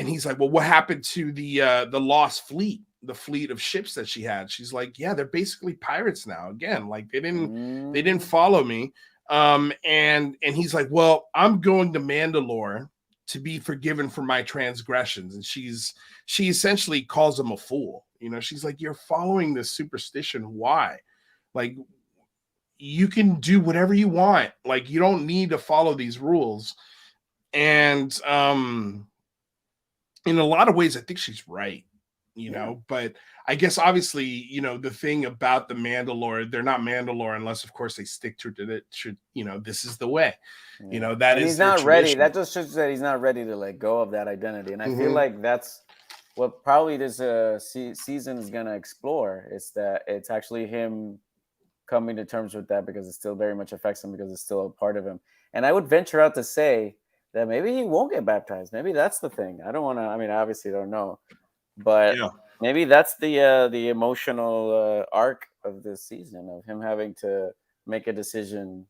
he's like, well, what happened to the lost fleet, the fleet of ships that she had? She's like, yeah, they're basically pirates now. Again, like they didn't follow me. And he's like, well, I'm going to Mandalore to be forgiven for my transgressions. And she essentially calls him a fool. She's like, you're following this superstition. Why? Like, you can do whatever you want. Like, you don't need to follow these rules. And in a lot of ways, I think she's right, but I guess obviously, the thing about the Mandalore, they're not Mandalore unless, of course, they stick to it. This is the way, that is. He's not ready. That just shows that he's not ready to let go of that identity. And I feel like that's what probably this season is going to explore. Is that it's actually him coming to terms with that because it still very much affects him because it's still a part of him. And I would venture out to say that maybe he won't get baptized. Maybe that's the thing. I don't want to. I mean, obviously, I don't know, but maybe that's the emotional arc of this season of him having to make a decision,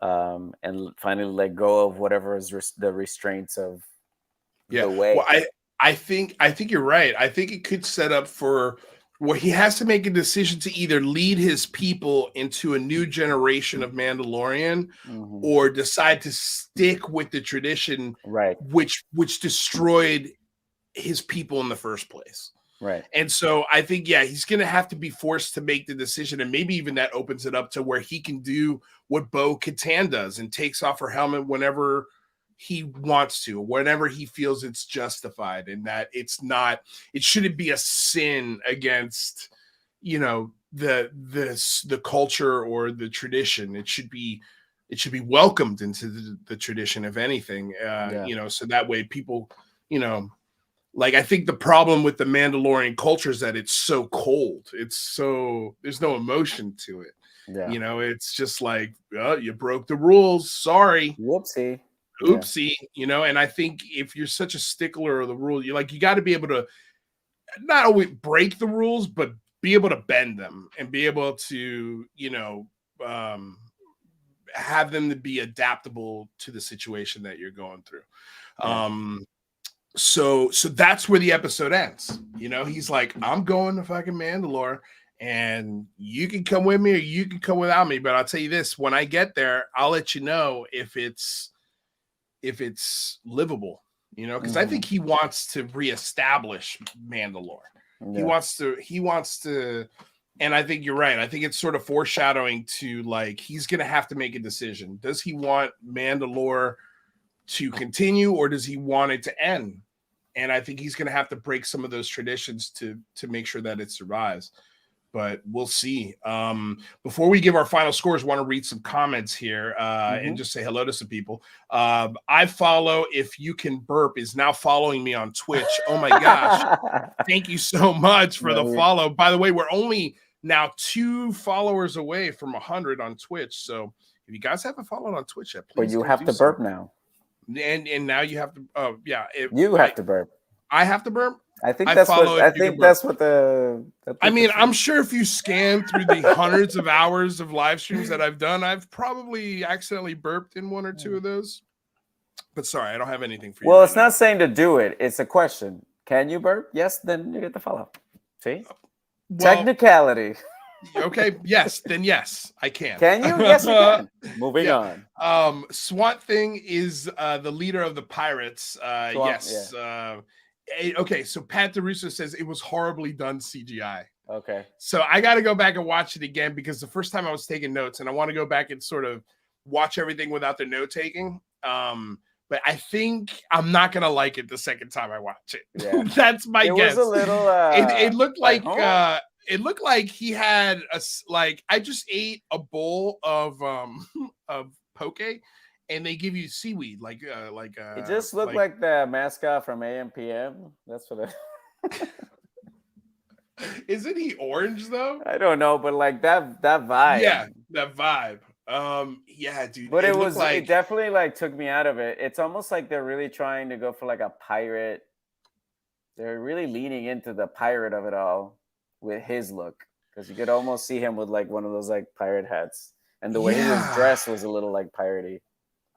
and finally let go of whatever is the restraints of the way. Well, I think you're right. I think it could set up for where he has to make a decision to either lead his people into a new generation of Mandalorian or decide to stick with the tradition, right, which destroyed his people in the first place. Right. And so I think, he's going to have to be forced to make the decision. And maybe even that opens it up to where he can do what Bo-Katan does and takes off her helmet whenever he wants to, whenever he feels it's justified, and that it shouldn't be a sin against, the culture or the tradition. It should be welcomed into the tradition, if anything, so that way people, like, I think the problem with the Mandalorian culture is that it's so cold. There's no emotion to it. Yeah. It's just like, oh, you broke the rules. Sorry. Oopsie. And I think if you're such a stickler of the rule, you got to be able to not only break the rules, but be able to bend them and be able to, have them to be adaptable to the situation that you're going through. So that's where the episode ends. He's like, I'm going to fucking Mandalore, and you can come with me or you can come without me. But I'll tell you this, when I get there, I'll let you know if it's livable, because I think he wants to reestablish Mandalore. He wants to, and I think you're right. I think it's sort of foreshadowing to, like, he's going to have to make a decision. Does he want Mandalore to continue, or does he want it to end? And I think he's going to have to break some of those traditions to make sure that it survives. But we'll see. Before we give our final scores, I want to read some comments here and just say hello to some people. I follow If You Can Burp is now following me on Twitch. Oh my gosh. Thank you so much for the follow. By the way, we're only now 2 followers away from 100 on Twitch. So if you guys haven't followed on Twitch yet, please. But you have to burp now. And now you have to. Oh yeah. You have to burp. I have to burp. I think that's what the. I mean, I'm sure if you scan through the hundreds of hours of live streams that I've done, I've probably accidentally burped in 1 or 2 of those. But sorry, I don't have anything for you. Well, Right it's now. not saying to do it. It's a question. Can you burp? Yes, then you get the follow. See? Well, Technicality. okay, yes, then yes, I can. Can you? Yes, you can. Moving Yeah. on. Swamp Thing is the leader of the pirates. Yes. Okay, so Pat DeRusso says it was horribly done CGI. Okay. So I got to go back and watch it again because the first time I was taking notes, and I want to go back and sort of watch everything without the note taking. But I think I'm not gonna like it the second time I watch it. Yeah. That's my guess. It was a little. It looked like huh? it looked like he had I just ate a bowl of poke, and they give you seaweed It just looked like the mascot from AM PM. That's what. Isn't he orange though? I don't know, but like that vibe. Yeah, that vibe. Yeah, dude. But it definitely like took me out of it. It's almost like they're really trying to go for like a pirate. They're really leaning into the pirate of it all with his look, because you could almost see him with like one of those like pirate hats, and the way he was dressed was a little like piratey.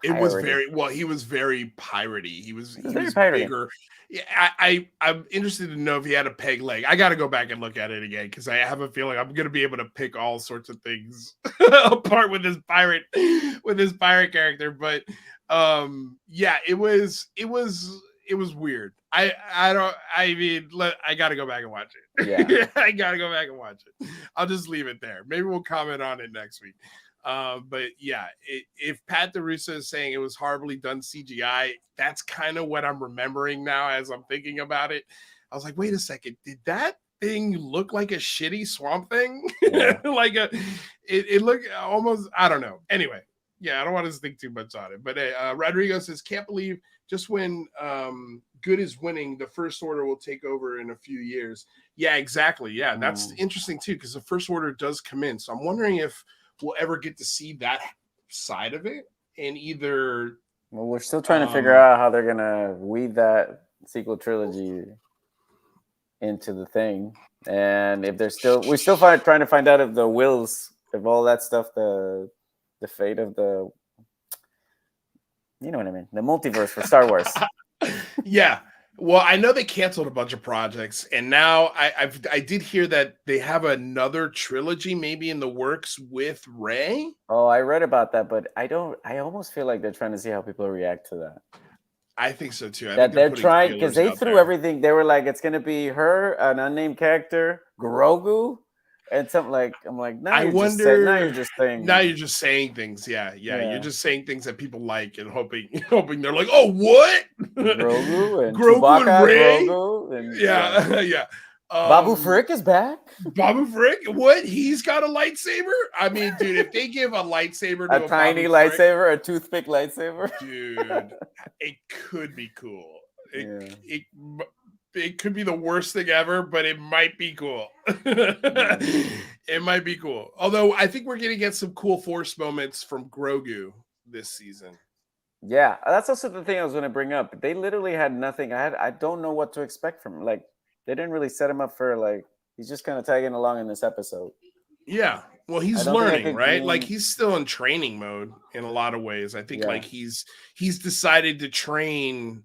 It was very well. He was very piratey. He was piratey. Bigger. Yeah, I'm interested to know if he had a peg leg. I got to go back and look at it again because I have a feeling I'm going to be able to pick all sorts of things apart with this pirate character. But yeah, it was weird. I got to go back and watch it. Yeah, I got to go back and watch it. I'll just leave it there. Maybe we'll comment on it next week. But yeah, if Pat DeRusso is saying it was horribly done CGI, that's kind of what I'm remembering now as I'm thinking about it. I was like, wait a second, did that thing look like a shitty Swamp Thing? Yeah. It looked almost, I don't know. Anyway, yeah, I don't want to think too much on it. But Rodrigo says, can't believe just when good is winning, the First Order will take over in a few years. Yeah, exactly. Yeah, that's interesting too, because the First Order does come in. So I'm wondering if we'll ever get to see that side of it, and either. Well, we're still trying to figure out how they're gonna weave that sequel trilogy into the thing, and if we're still trying to find out if the wills, if all that stuff, the fate of the, you know what I mean, the multiverse for Star Wars. Yeah. Well, I know they canceled a bunch of projects, and now I did hear that they have another trilogy maybe in the works with Rey. Oh, I read about that, but I almost feel like they're trying to see how people react to that. I think so too. That they're trying, because they threw everything. They were like, it's gonna be her, an unnamed character, Grogu, and something like. I'm like, now you're just saying things. Yeah. You're just saying things that people like and hoping they're like, oh, what? Grogu and Chewbacca and Rey? Grogu and yeah. Babu Frick is back. Babu Frick? What? He's got a lightsaber? I mean, dude, if they give a lightsaber to a tiny lightsaber, a toothpick lightsaber, dude, it could be cool. It could be the worst thing ever, but it might be cool. It might be cool. Although I think we're going to get some cool Force moments from Grogu this season. Yeah, that's also the thing I was going to bring up. They literally had nothing. I don't know what to expect from him. Like, they didn't really set him up for, like, he's just kind of tagging along in this episode. Yeah. Well, he's learning, right? Like, he's still in training mode in a lot of ways. I think like he's decided to train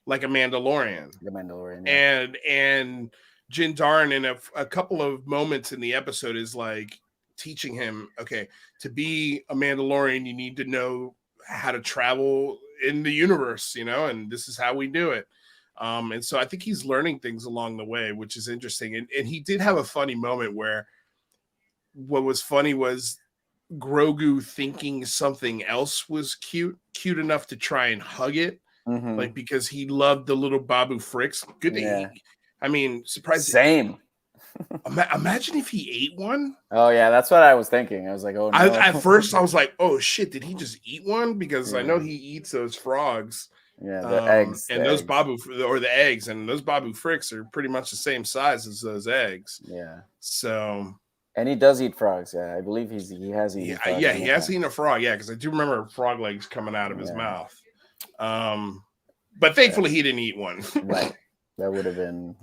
like a Mandalorian. The Mandalorian. Yeah. And Jin Darn in a couple of moments in the episode is like teaching him, okay, to be a Mandalorian, you need to know how to travel in the universe, and this is how we do it. And so I think he's learning things along the way, which is interesting. And he did have a funny moment where what was funny was Grogu thinking something else was cute enough to try and hug it. Mm-hmm. Like, because he loved the little Babu Fricks. Good to eat. I mean, surprised. Same. Imagine if he ate one. Oh, yeah, that's what I was thinking. I was like, oh, no. At first, I was like, oh, shit, did he just eat one? Because I know he eats those frogs. Yeah, the eggs. And those Babu, or the eggs, and those Babu Fricks are pretty much the same size as those eggs. Yeah. So. And he does eat frogs. Yeah, I believe he has eaten frogs. Yeah, he has eaten a frog. Yeah, because I do remember frog legs coming out of his mouth. But thankfully he didn't eat one. Right. That would have been,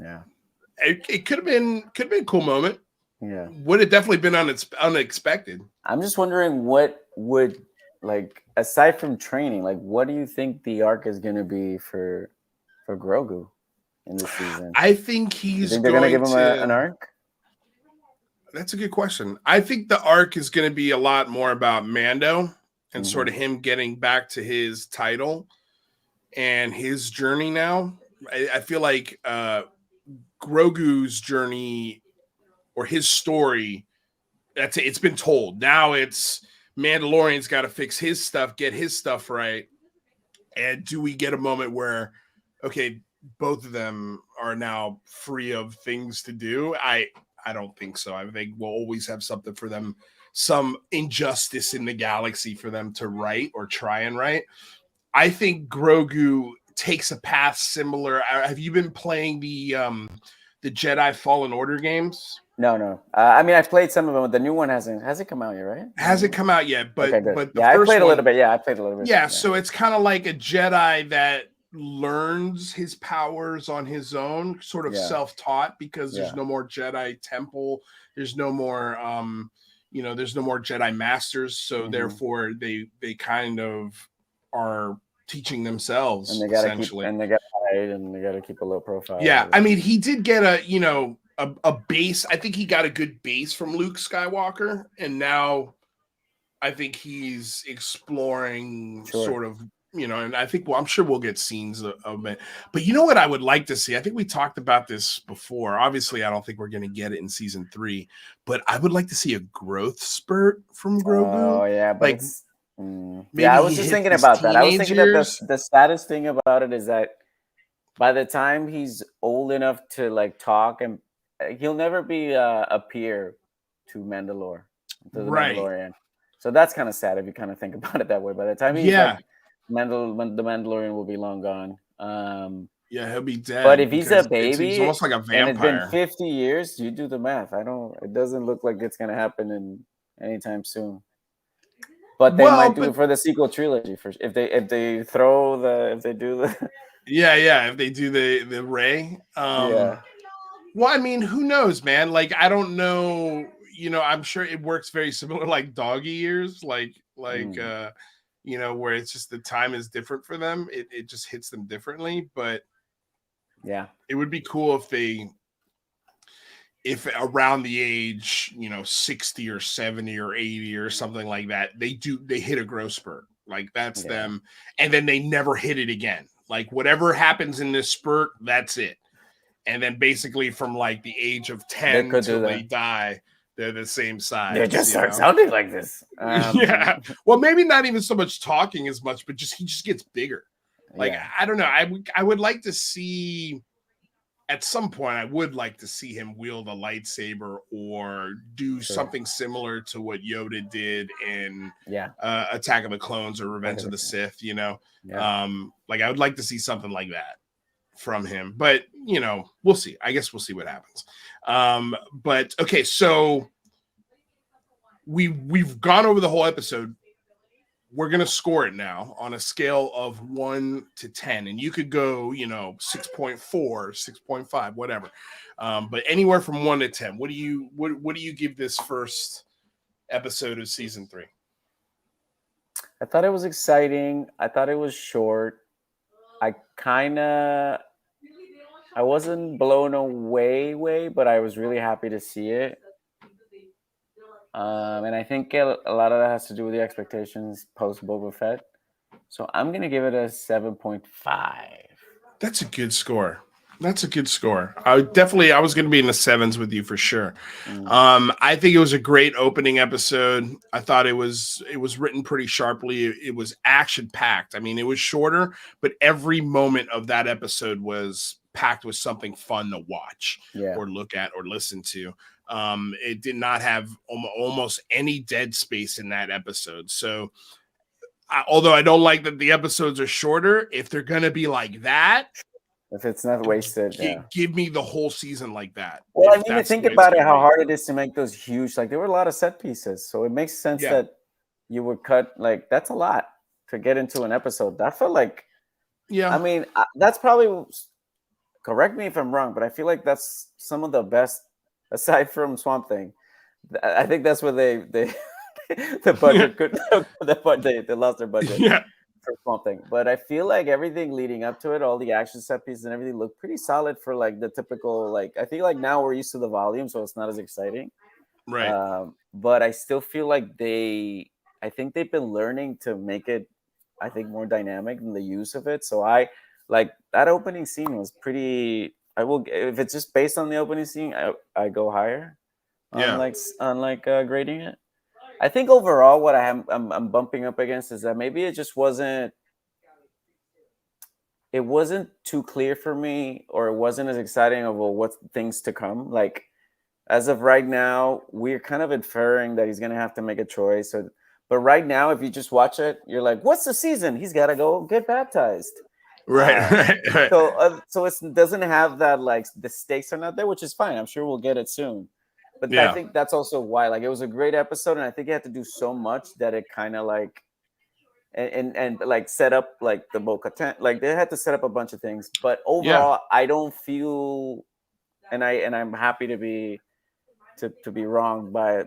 It could have been a cool moment. Yeah. Would have definitely been unexpected. I'm just wondering what would like aside from training, like what do you think the arc is going to be for Grogu in this season? I think You he's think they're going to going give him an to. arc? That's a good question. I think the arc is going to be a lot more about Mando and sort of him getting back to his title and his journey now. I feel like Grogu's journey or his story, it's been told. Now it's Mandalorian's got to fix his stuff, get his stuff right. And do we get a moment where, okay, both of them are now free of things to do? I don't think so. I think we'll always have something for them, some injustice in the galaxy for them to right or try and right. I think Grogu takes a path similar. Have you been playing the Jedi Fallen Order games? No. I mean, I've played some of them. The new one hasn't come out yet, right? Hasn't come out yet, but okay, good. but the yeah, I first played a one, little bit. Yeah, I played a little bit. Yeah, so it's kind of like a Jedi that learns his powers on his own, sort of self-taught, because there's no more Jedi temple, there's no more there's no more Jedi masters, so therefore they kind of are teaching themselves, and they gotta essentially. And they got hide, and they gotta keep a low profile. Yeah, I mean, he did get a base. I think he got a good base from Luke Skywalker, and now I think he's exploring sort of, and I think, I'm sure we'll get scenes of it. But you know what I would like to see? I think we talked about this before. Obviously, I don't think we're going to get it in season 3, but I would like to see a growth spurt from Grogu. Oh, yeah. But maybe I was just thinking about that. I was thinking that the saddest thing about it is that by the time he's old enough to like talk, and he'll never be a peer to Mandalore, to the Mandalorian. So that's kind of sad if you kind of think about it that way. By the time he's like, the Mandalorian will be long gone. He'll be dead. But if he's a baby, he's almost like a vampire. And it's been 50 years, you do the math. It doesn't look like it's gonna happen in anytime soon. But they might do it for the sequel trilogy. If they do the if they do the Rey. Well, I mean, who knows, man? Like, I don't know. I'm sure it works very similar, like doggy years, like where it's just the time is different for them. It just hits them differently. But yeah, it would be cool if around the age 60 or 70 or 80 or something like that, they hit a growth spurt. Like that's them, and then they never hit it again. Like whatever happens in this spurt, that's it. And then basically from like the age of 10 till they die, they're the same size. They just start sounding like this. Yeah. Well, maybe not even so much talking as much, but he just gets bigger. Like, I don't know. I would like to see, at some point, I would like to see him wield a lightsaber or do something similar to what Yoda did in Attack of the Clones or Revenge of the Sith, like I would like to see something like that from him, but we'll see. I guess we'll see what happens. But okay, so we've gone over the whole episode. We're gonna score it now on a scale of 1 to 10, and you could go 6.4, 6.5, whatever, but anywhere from 1 to 10. What do you give this first episode of season 3? I thought it was exciting. I thought it was short. I wasn't blown away, but I was really happy to see it. And I think a lot of that has to do with the expectations post Boba Fett. So I'm going to give it a 7.5. That's a good score. I was going to be in the 7s with you for sure. I think it was a great opening episode. I thought it was written pretty sharply. It was action packed. I mean, it was shorter, but every moment of that episode was packed with something fun to watch or look at or listen to. It did not have almost any dead space in that episode. So although I don't like that the episodes are shorter, if they're going to be like that, if it's not wasted, give me the whole season like that. Well, I mean, think about it, how hard it is to make those huge, like there were a lot of set pieces. So it makes sense that you would cut, like that's a lot to get into an episode. That felt like, I mean, that's probably, correct me if I'm wrong, but I feel like that's some of the best, aside from Swamp Thing. I think that's where they the budget could they lost their budget Yeah. for Swamp Thing. But I feel like everything leading up to it, all the action set pieces and everything looked pretty solid for like the typical like I think like now we're used to the volume, so it's not as exciting. Right. But I still feel like I think they've been learning to make it, I think, more dynamic in the use of it. So I like that opening scene was pretty. I will if it's just based on the opening scene, I go higher on Yeah. grading it. I think overall, what I'm bumping up against is that maybe it just wasn't. It wasn't too clear for me, or it wasn't as exciting of what's things to come. Like as of right now, we're kind of inferring that he's gonna have to make a choice. But right now, if you just watch it, you're like, "What's the season? He's got to go get baptized." Right. Right. So it doesn't have that like the stakes are not there, which is fine. I'm sure we'll get it soon. But I Yeah. think that's also why like it was a great episode, and I think it had to do so much that it kind of like and like set up like the Bo-Katan, like they had to set up a bunch of things. But overall, I don't feel, and I'm happy to be wrong by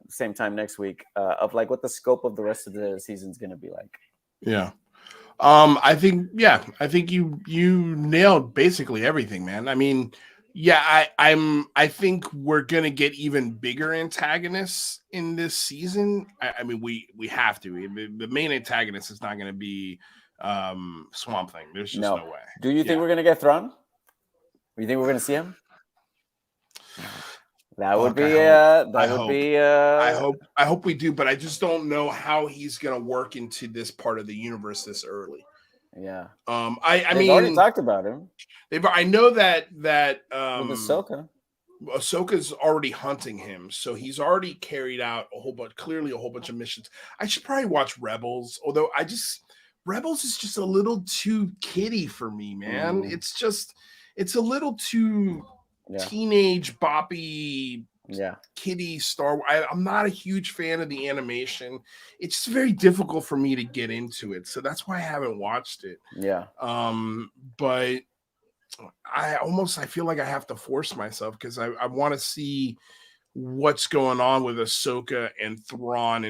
same time next week of like what the scope of the rest of the season is going to be like. Yeah. I think you nailed basically everything, man. I mean, yeah, I think we're gonna get even bigger antagonists in this season. I mean, we have to. The main antagonist is not gonna be Swamp Thing. There's just no way. Do you think we're gonna get Thrawn? Do you think we're gonna see him? That would be I hope we do, but I just don't know how he's gonna work into this part of the universe this early. Yeah. I mean, mean, already talked about him. I know that with Ahsoka. Ahsoka's already hunting him, so he's already carried out a whole bunch of missions. I should probably watch Rebels, although Rebels is just a little too kiddie for me, man. It's a little too teenage boppy kiddie Star Wars. I'm not a huge fan of the animation. It's just very difficult for me to get into it, so that's why I haven't watched it. But I feel like I have to force myself because I want to see what's going on with Ahsoka and Thrawn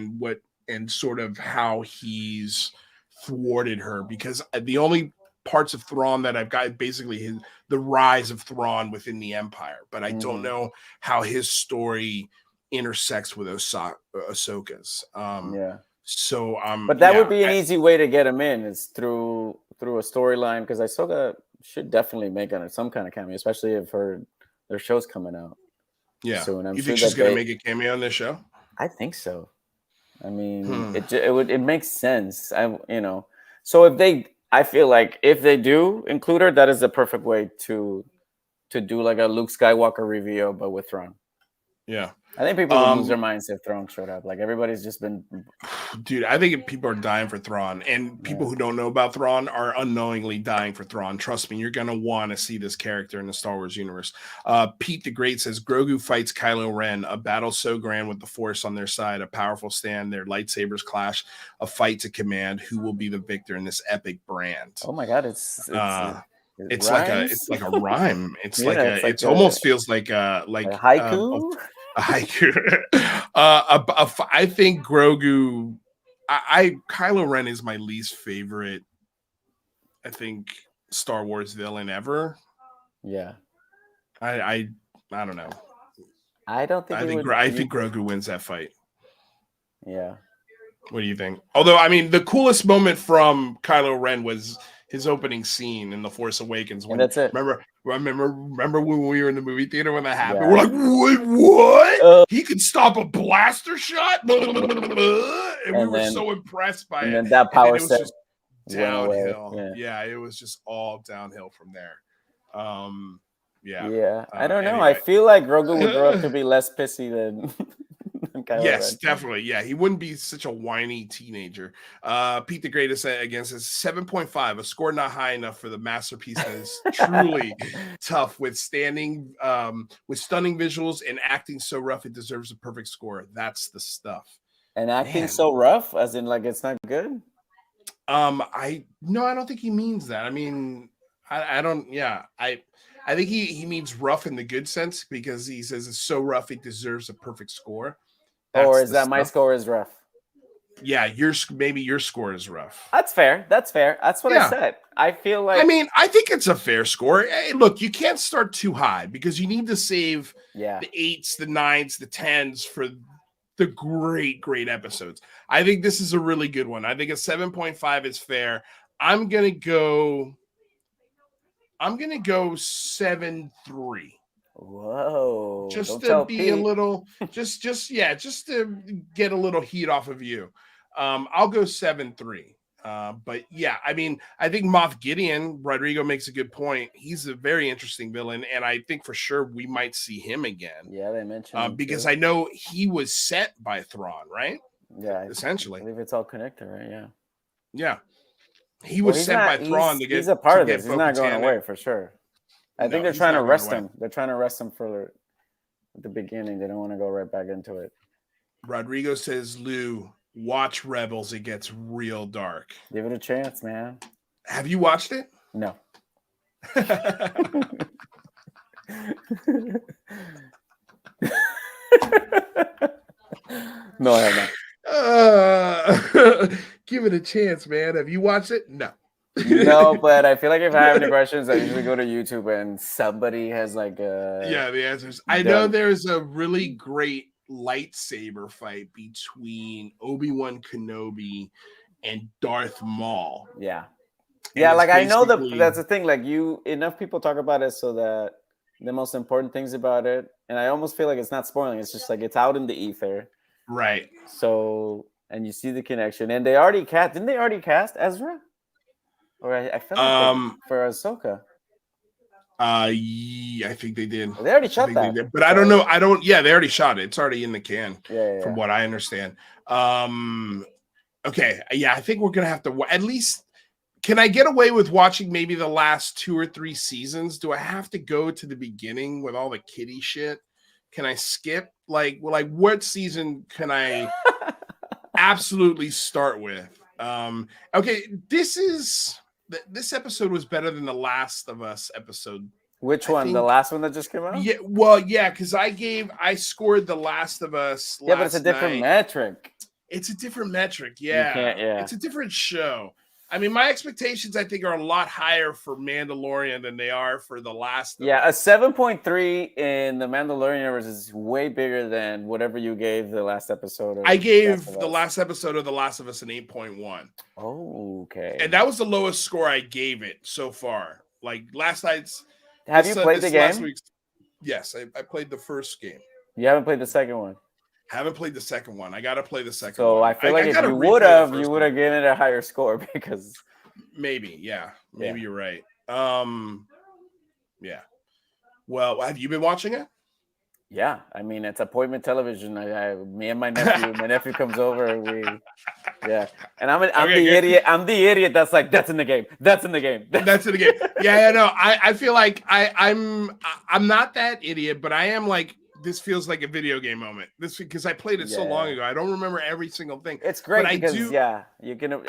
and sort of how he's thwarted her, because the only parts of Thrawn that I've got basically the rise of Thrawn within the Empire, but I don't know how his story intersects with Ahsoka's. So but that would be an easy way to get him in, is through a storyline, because Ahsoka should definitely make some kind of cameo, especially if their show's coming out. Yeah. Soon. You think she's going to make a cameo on this show? I think so. I mean, it makes sense. So I feel like if they do include her, that is the perfect way to do like a Luke Skywalker reveal, but with Thrawn. Yeah. I think people would lose their minds if Thrawn showed up. Like everybody's just been. Dude, I think people are dying for Thrawn, and people who don't know about Thrawn are unknowingly dying for Thrawn. Trust me, you're gonna want to see this character in the Star Wars universe. Pete the Great says Grogu fights Kylo Ren, a battle so grand with the Force on their side, a powerful stand, their lightsabers clash, a fight to command. Who will be the victor in this epic brand? Oh my God, it's like a rhyme. It almost feels like a haiku. A haiku. I think Grogu. Kylo Ren is my least favorite, I think, Star Wars villain ever. Yeah. I don't know. I don't think. I think Grogu wins that fight. Yeah. What do you think? Although, I mean, the coolest moment from Kylo Ren was his opening scene in The Force Awakens. And that's it. Remember when we were in the movie theater when that happened? We're like, what? He could stop a blaster shot? And we were so impressed by it. And then that power set just downhill. Yeah, it was just all downhill from there. I don't know. Anyway. I feel like Grogu would grow up to be less pissy than yes, Ren. Definitely. Yeah, he wouldn't be such a whiny teenager. Pete the Greatest against is 7.5, a score not high enough for the masterpiece that is truly tough, with stunning visuals and acting so rough it deserves a perfect score. That's the stuff. And acting so rough, as in like it's not good? I don't think he means that. I mean, I don't. Yeah, I think he means rough in the good sense, because he says it's so rough it deserves a perfect score. Or That's is the that my stuff. score is rough? Yeah, maybe your score is rough. That's fair. That's fair. That's what I Yeah. said. I feel like. I mean, I think it's a fair score. Hey, look, you can't start too high because you need to save Yeah. the 8s, the 9s, the 10s for the great episodes. I think this is a really good one. I think a 7.5 is fair. I'm gonna go 7.3. Whoa! Just Don't to tell be a Pete. little, just to get a little heat off of you. I'll go 7.3. But yeah, I mean, I think Moff Gideon, Rodrigo makes a good point. He's a very interesting villain, and I think for sure we might see him again. Yeah, they mentioned him Because too. I know he was sent by Thrawn, right? Yeah, Essentially. I believe it's all connected, right? Yeah. Yeah. He Well, was he's sent by not. Thrawn to He's get a part of this. He's not going Bo-Katan away in. for sure. I think No, they're he's trying to not going arrest away. him. They're trying to arrest him for at the beginning. They don't want to go right back into it. Rodrigo says, Lou, watch Rebels. It gets real dark. Give it a chance, man. Have you watched it? No. No, I have not. Give it a chance, man. Have you watched it? No. No, but I feel like if I have any questions, I usually go to YouTube and somebody has like yeah, the answers. I know there's a really great lightsaber fight between Obi-Wan Kenobi and Darth Maul. Yeah. And yeah, like I know that's the thing. Like enough people talk about it so that the most important things about it, and I almost feel like it's not spoiling. It's just like it's out in the ether, right? So and you see the connection, and they already cast. Didn't they already cast Ezra? Or I feel like for Ahsoka. Yeah, I think they did. Well, they already shot that, but I don't know. Yeah, they already shot it. It's already in the can. Yeah. From what I understand. Okay, yeah, I think we're gonna have to at least. Can I get away with watching maybe the last 2 or 3 seasons? Do I have to go to the beginning with all the kiddie shit? Can I skip? Like what season can I absolutely start with? Okay, this episode was better than the Last of Us episode. Which one? The last one that just came out? Yeah, well, yeah, because I scored The Last of Us. Yeah, but it's a different metric. It's a different metric. Yeah. It's a different show. I mean, my expectations, I think, are a lot higher for Mandalorian than they are for The Last of Us. A 7.3 in the Mandalorian universe is way bigger than whatever you gave the last episode. I gave the last episode of The Last of Us an 8.1. Oh, okay. And that was the lowest score I gave it so far. Like last night's. Have you played the game? Yes, I played the first game. You haven't played the second one? Haven't played the second one. I got to play the second one. So I feel like if you would have given it a higher score because maybe, yeah. Maybe you're right. Yeah. Well, have you been watching it? Yeah, I mean it's appointment television. Me and my nephew comes over. And and I'm the idiot. I'm the idiot that's like that's in the game. That's in the game. That's in the game. Yeah, no. I feel like I'm not that idiot, but I am like. This feels like a video game moment. This because I played it so long ago. I don't remember every single thing. It's great but because I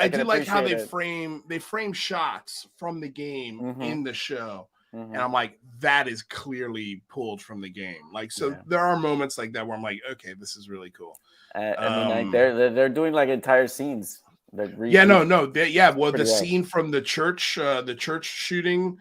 do like how they frame shots from the game in the show, and I'm like, that is clearly pulled from the game. Like, so there are moments like that where I'm like, okay, this is really cool. I mean, they're doing like entire scenes. The scene from the church shooting.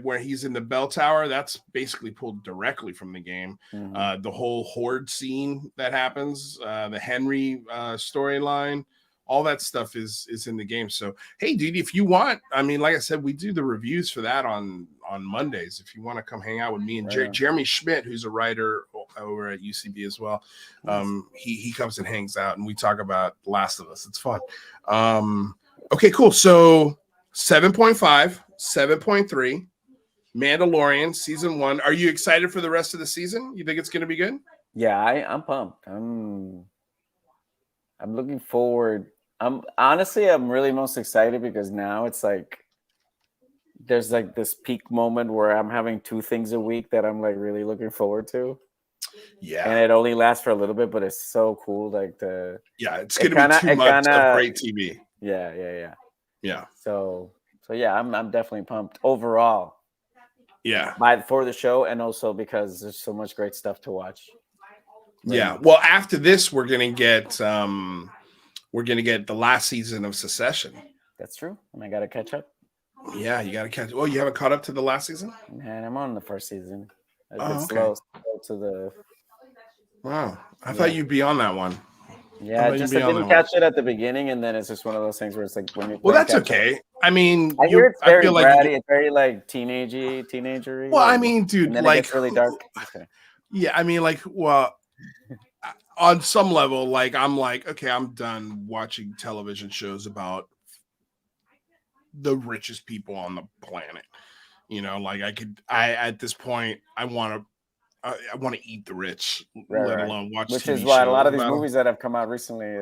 Where he's in the bell tower, that's basically pulled directly from the game. The whole horde scene that happens, the Henry storyline, all that stuff is in the game. So hey, dude, if you want, I mean, like I said, we do the reviews for that on Mondays. If you want to come hang out with me and Jeremy Schmidt, who's a writer over at UCB as well, he comes and hangs out, and we talk about Last of Us. It's fun. Okay, cool. So 7.5. 7.3, Mandalorian season 1. Are you excited for the rest of the season? You think it's going to be good? Yeah, I'm pumped. I'm looking forward. I'm really most excited because now it's like there's like this peak moment where I'm having 2 things a week that I'm like really looking forward to. Yeah, and it only lasts for a little bit, but it's so cool. Like it's going to be too much of great TV. Yeah. So yeah, I'm definitely pumped overall. Yeah. For the show and also because there's so much great stuff to watch. Yeah. Well, after this, we're gonna get the last season of Succession. That's true, and I gotta catch up. Yeah, you gotta catch. Oh, you haven't caught up to the last season? Man, I'm on the first season. A bit Oh, slow okay. to the. Wow, I Yeah. thought you'd be on that one. Yeah, just I didn't catch it at the beginning, and then it's just one of those things where it's like when you. Well, that's okay. I mean, I hear it's very feel like bratty. It's very like teenagery. Well, I mean, dude, and then like it gets really dark. Okay. Yeah, I mean, like, well, on some level, like, I'm like, okay, I'm done watching television shows about the richest people on the planet. You know, like at this point, I want to eat the rich, let alone watch. Which TV is why a lot of shows these about movies that have come out recently,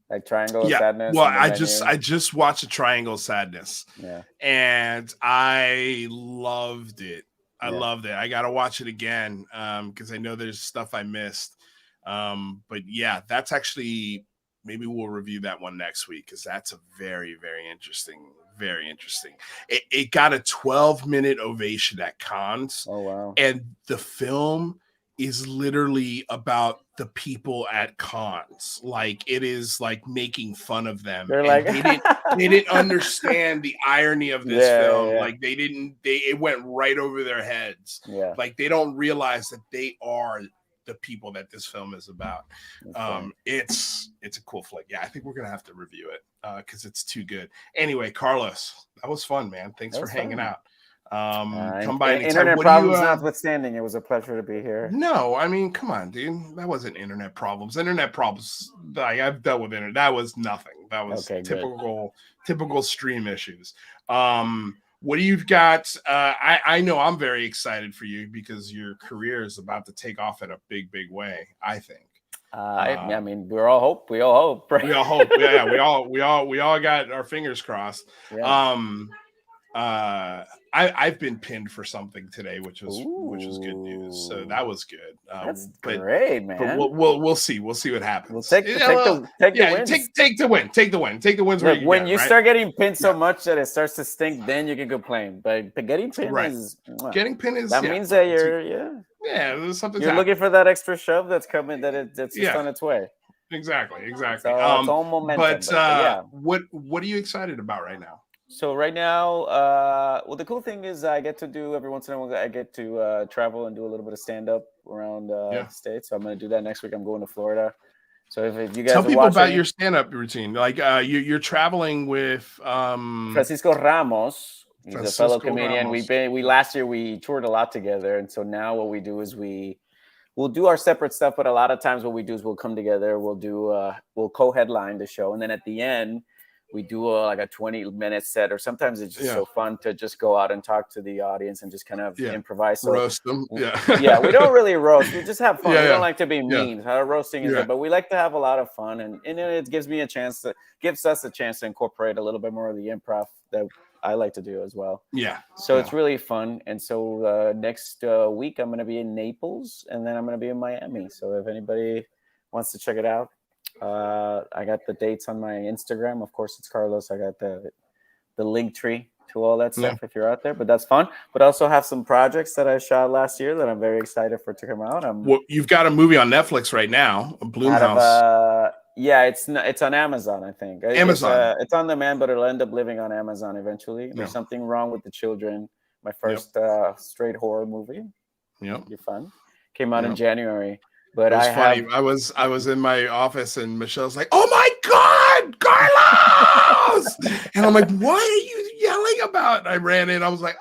like Triangle of yeah. Sadness. Well, and The I just watched a Triangle of Sadness. Yeah. And I loved it. I Yeah. loved it. I got to watch it again because I know there's stuff I missed. But yeah, that's actually, maybe we'll review that one next week because that's a very, very interesting. It got a 12-minute ovation at Cannes. Oh, wow. And the film is literally about the people at Cannes. Like, it is like making fun of them. They're and like they didn't understand the irony of this film. Yeah. Like, it went right over their heads. Yeah. Like, they don't realize that they are the people that this film is about. It's a cool flick. Yeah, I think we're gonna have to review it because it's too good. Anyway, Carlos, that was fun, man. Thanks for hanging out. Come by anytime. Internet problems notwithstanding, it was a pleasure to be here. No, I mean, come on, dude. That wasn't internet problems. Internet problems, I've dealt with internet. That was nothing. That was typical stream issues. What do you've got? I know I'm very excited for you because your career is about to take off in a big, big way, I think. I mean, we all hope. We all hope. We all hope. Yeah, we all got our fingers crossed. Yeah. I've been pinned for something today, which was good news. So that was good. That's great, man. But we'll see. We'll see what happens. We'll take the wins. Take the win. Take the win. Take the wins. Look, when you start getting pinned so much that it starts to stink, then you can complain. But getting pinned is that means that there's something. You're looking for that extra shove that's coming. That's just on its way. Exactly. So it's all momentum. But what are you excited about right now? So right now, well, the cool thing is I get to do every once in a while. I get to travel and do a little bit of stand up around the States. So I'm going to do that next week. I'm going to Florida. So if you guys tell people about your stand up routine, like you're traveling with Francisco Ramos. He's a fellow comedian. We last year we toured a lot together, and so now what we do is we'll do our separate stuff. But a lot of times what we do is we'll come together. We'll co-headline the show, and then at the end, we do like a 20-minute set, or sometimes it's just so fun to just go out and talk to the audience and just kind of improvise. So, roast them. We don't really roast. We just have fun. We don't like to be mean. Our roasting is but we like to have a lot of fun, and it gives us a chance to incorporate a little bit more of the improv that I like to do as well. So it's really fun. And so next week I'm going to be in Naples, and then I'm going to be in Miami. So if anybody wants to check it out, I got the dates on my Instagram. Of course, it's Carlos. I got the link tree to all that stuff if you're out there. But that's fun. But I also have some projects that I shot last year that I'm very excited for to come out. Well, you've got a movie on Netflix right now, Bloomhouse. It's on Amazon, I think. Amazon. It's on demand, but it'll end up living on Amazon eventually. There's something wrong with the children. My first straight horror movie. It'll be fun. Came out in January. But it was funny. I was in my office and Michelle's like, "Oh my God, Carlos!" And I'm like, "What are you yelling about?" And I ran in. I was like,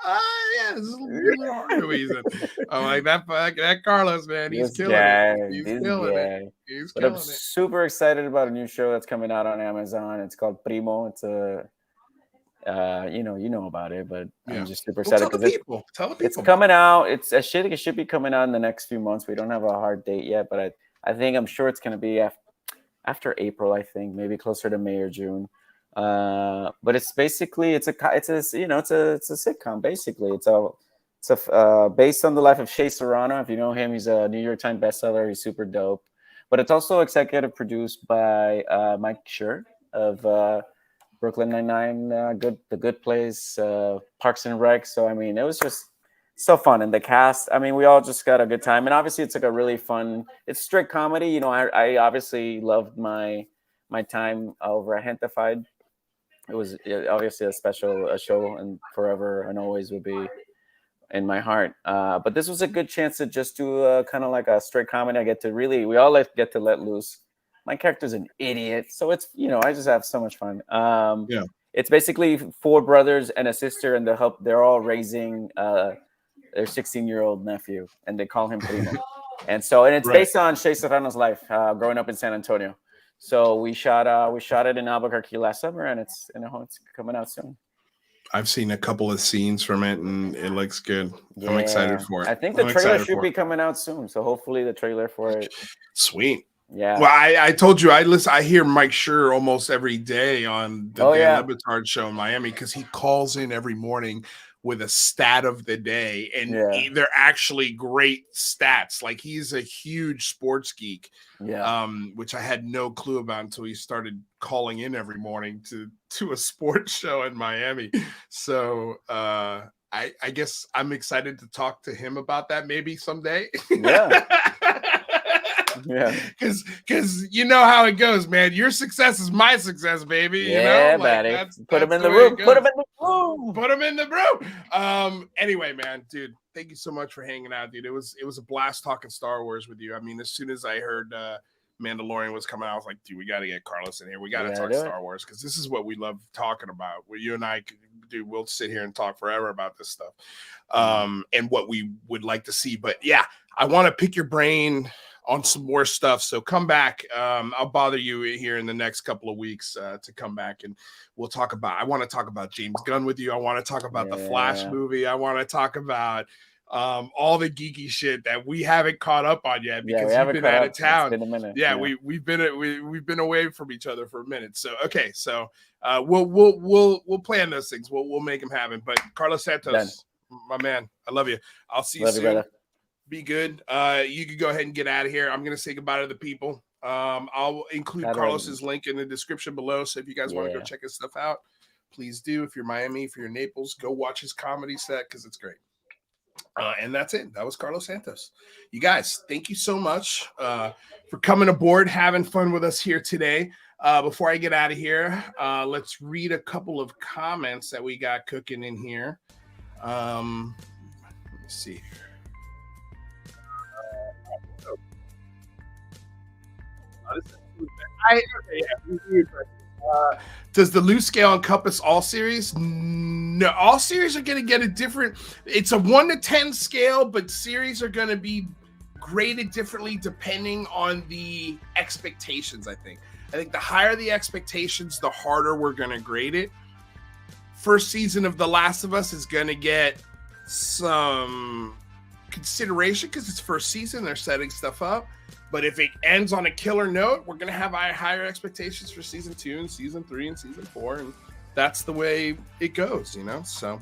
this is a little horror movie." I'm like, that Carlos, man, he's killing it. He's killing it. But I'm super excited about a new show that's coming out on Amazon. It's called Primo. It's a you know about it, but I'm just super excited because it's coming out. It should be coming out in the next few months. We don't have a hard date yet, but I'm sure it's going to be after April. I think maybe closer to May or June. But it's basically it's a sitcom. Basically, it's based on the life of Shea Serrano. If you know him, he's a New York Times bestseller. He's super dope. But it's also executive produced by Mike Schur of Brooklyn Nine-Nine, The Good Place, Parks and Rec. So I mean, it was just so fun. And the cast, I mean, we all just got a good time. And obviously it's like a really fun, it's strict comedy. You know, I obviously loved my time over at Hentified. It was obviously a special show, and forever and always will be in my heart. But this was a good chance to just do kind of like a straight comedy. We all get to let loose. My character's an idiot, so it's, you know, I just have so much fun. Yeah. It's basically 4 brothers and a sister, and they're all raising their 16-year-old nephew, and they call him Primo. And it's based on Shea Serrano's life growing up in San Antonio. So we shot it in Albuquerque last summer, and it's coming out soon. I've seen a couple of scenes from it, and it looks good. Yeah. I'm excited for it. I think the trailer should be coming out soon, so hopefully the trailer for it. Sweet. Yeah. Well, I told you I hear Mike Schur almost every day on the Dan Le Batard show in Miami, because he calls in every morning with a stat of the day, and they're actually great stats. Like, he's a huge sports geek, which I had no clue about until he started calling in every morning to a sports show in Miami. So I guess I'm excited to talk to him about that maybe someday. Yeah. Yeah, because you know how it goes, man. Your success is my success, baby. Yeah, you know, like, buddy. Put him in the room. Put him in the room. Put him in the room. Anyway, man, dude, thank you so much for hanging out, dude. It was a blast talking Star Wars with you. I mean, as soon as I heard Mandalorian was coming out, I was like, dude, we got to get Carlos in here. We got to talk Star Wars, because this is what we love talking about. Where you and I, dude, we'll sit here and talk forever about this stuff, and what we would like to see. But yeah, I want to pick your brain on some more stuff. So come back. I'll bother you here in the next couple of weeks to come back, and we'll talk about, I want to talk about James Gunn with you. I want to talk about the Flash movie. I want to talk about all the geeky shit that we haven't caught up on yet, because you've been out of town. It's been a minute. Yeah, we've been away from each other for a minute. So okay, so we'll plan those things. We'll make them happen. But Carlos Santos, my man, I love you. I'll see you soon. You, brother. Be good. You can go ahead and get out of here. I'm going to say goodbye to the people. I'll include Carlos's link in the description below. So if you guys want to go check his stuff out, please do. If you're Miami, if you're Naples, go watch his comedy set, because it's great. And that's it. That was Carlos Santos. You guys, thank you so much for coming aboard, having fun with us here today. Before I get out of here, let's read a couple of comments that we got cooking in here. Let me see. Does the loose scale encompass all series? No, all series are going to get a different. It's a 1 to 10 scale, but series are going to be graded differently depending on the expectations. I think the higher the expectations, the harder we're going to grade it. First season of The Last of Us is going to get some consideration because it's first season. They're setting stuff up. But if it ends on a killer note, we're going to have higher expectations for season 2 and season 3 and season 4. And that's the way it goes, you know? So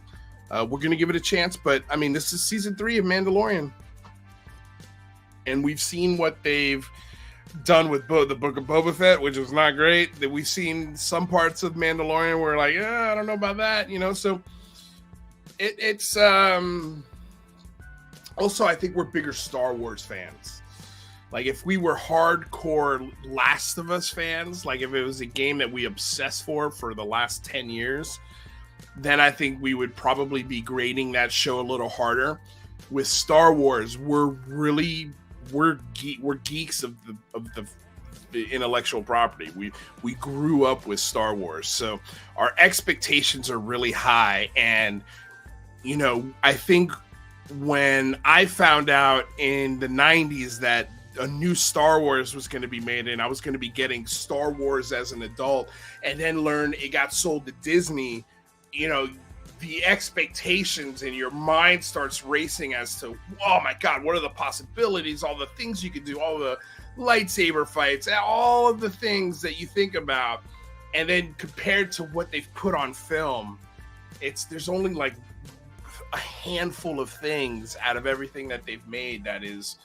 we're going to give it a chance. But, I mean, this is season 3 of Mandalorian. And we've seen what they've done with the Book of Boba Fett, which was not great. That we've seen some parts of Mandalorian where like, I don't know about that, you know? So it's also, I think we're bigger Star Wars fans. Like, if we were hardcore Last of Us fans, like if it was a game that we obsessed for the last 10 years, then I think we would probably be grading that show a little harder. With Star Wars, we're geeks of the intellectual property. We grew up with Star Wars, so our expectations are really high. And, you know, I think when I found out in the 90s that a new Star Wars was going to be made and I was going to be getting Star Wars as an adult, and then learn it got sold to Disney, you know, the expectations in your mind starts racing as to, oh my God, what are the possibilities, all the things you could do, all the lightsaber fights, all of the things that you think about. And then compared to what they've put on film, there's only like a handful of things out of everything that they've made that is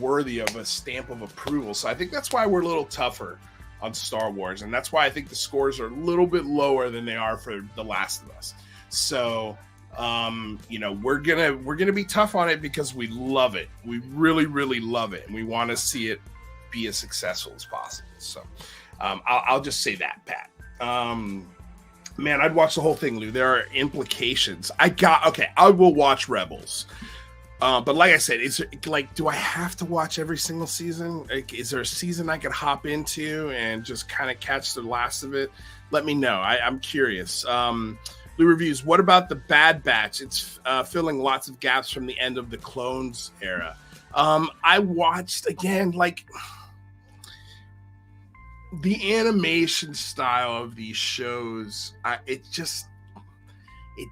worthy of a stamp of approval. So I think that's why we're a little tougher on Star Wars, and that's why I think the scores are a little bit lower than they are for The Last of Us. So We're gonna be tough on it because we love it. We really, really love it, and we want to see it be as successful as possible. So, I'll just say that, Pat. Man, I'd watch the whole thing, Lou. There are implications. I will watch Rebels. But like I said, do I have to watch every single season? Like, is there a season I could hop into and just kind of catch the last of it? Let me know. I'm curious. Lou Reviews, what about the Bad Batch? It's filling lots of gaps from the end of the Clones era. I watched, again, like, the animation style of these shows, it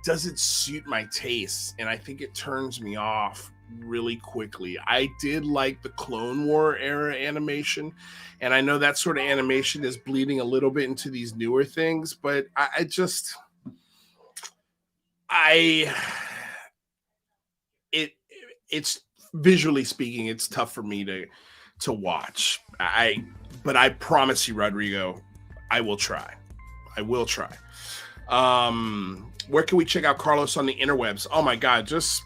doesn't suit my taste, and I think it turns me off really quickly. I did like the Clone War era animation, and I know that sort of animation is bleeding a little bit into these newer things, but it's visually speaking, it's tough for me to watch. But I promise you, Rodrigo, I will try. Where can we check out Carlos on the interwebs? Oh my God, just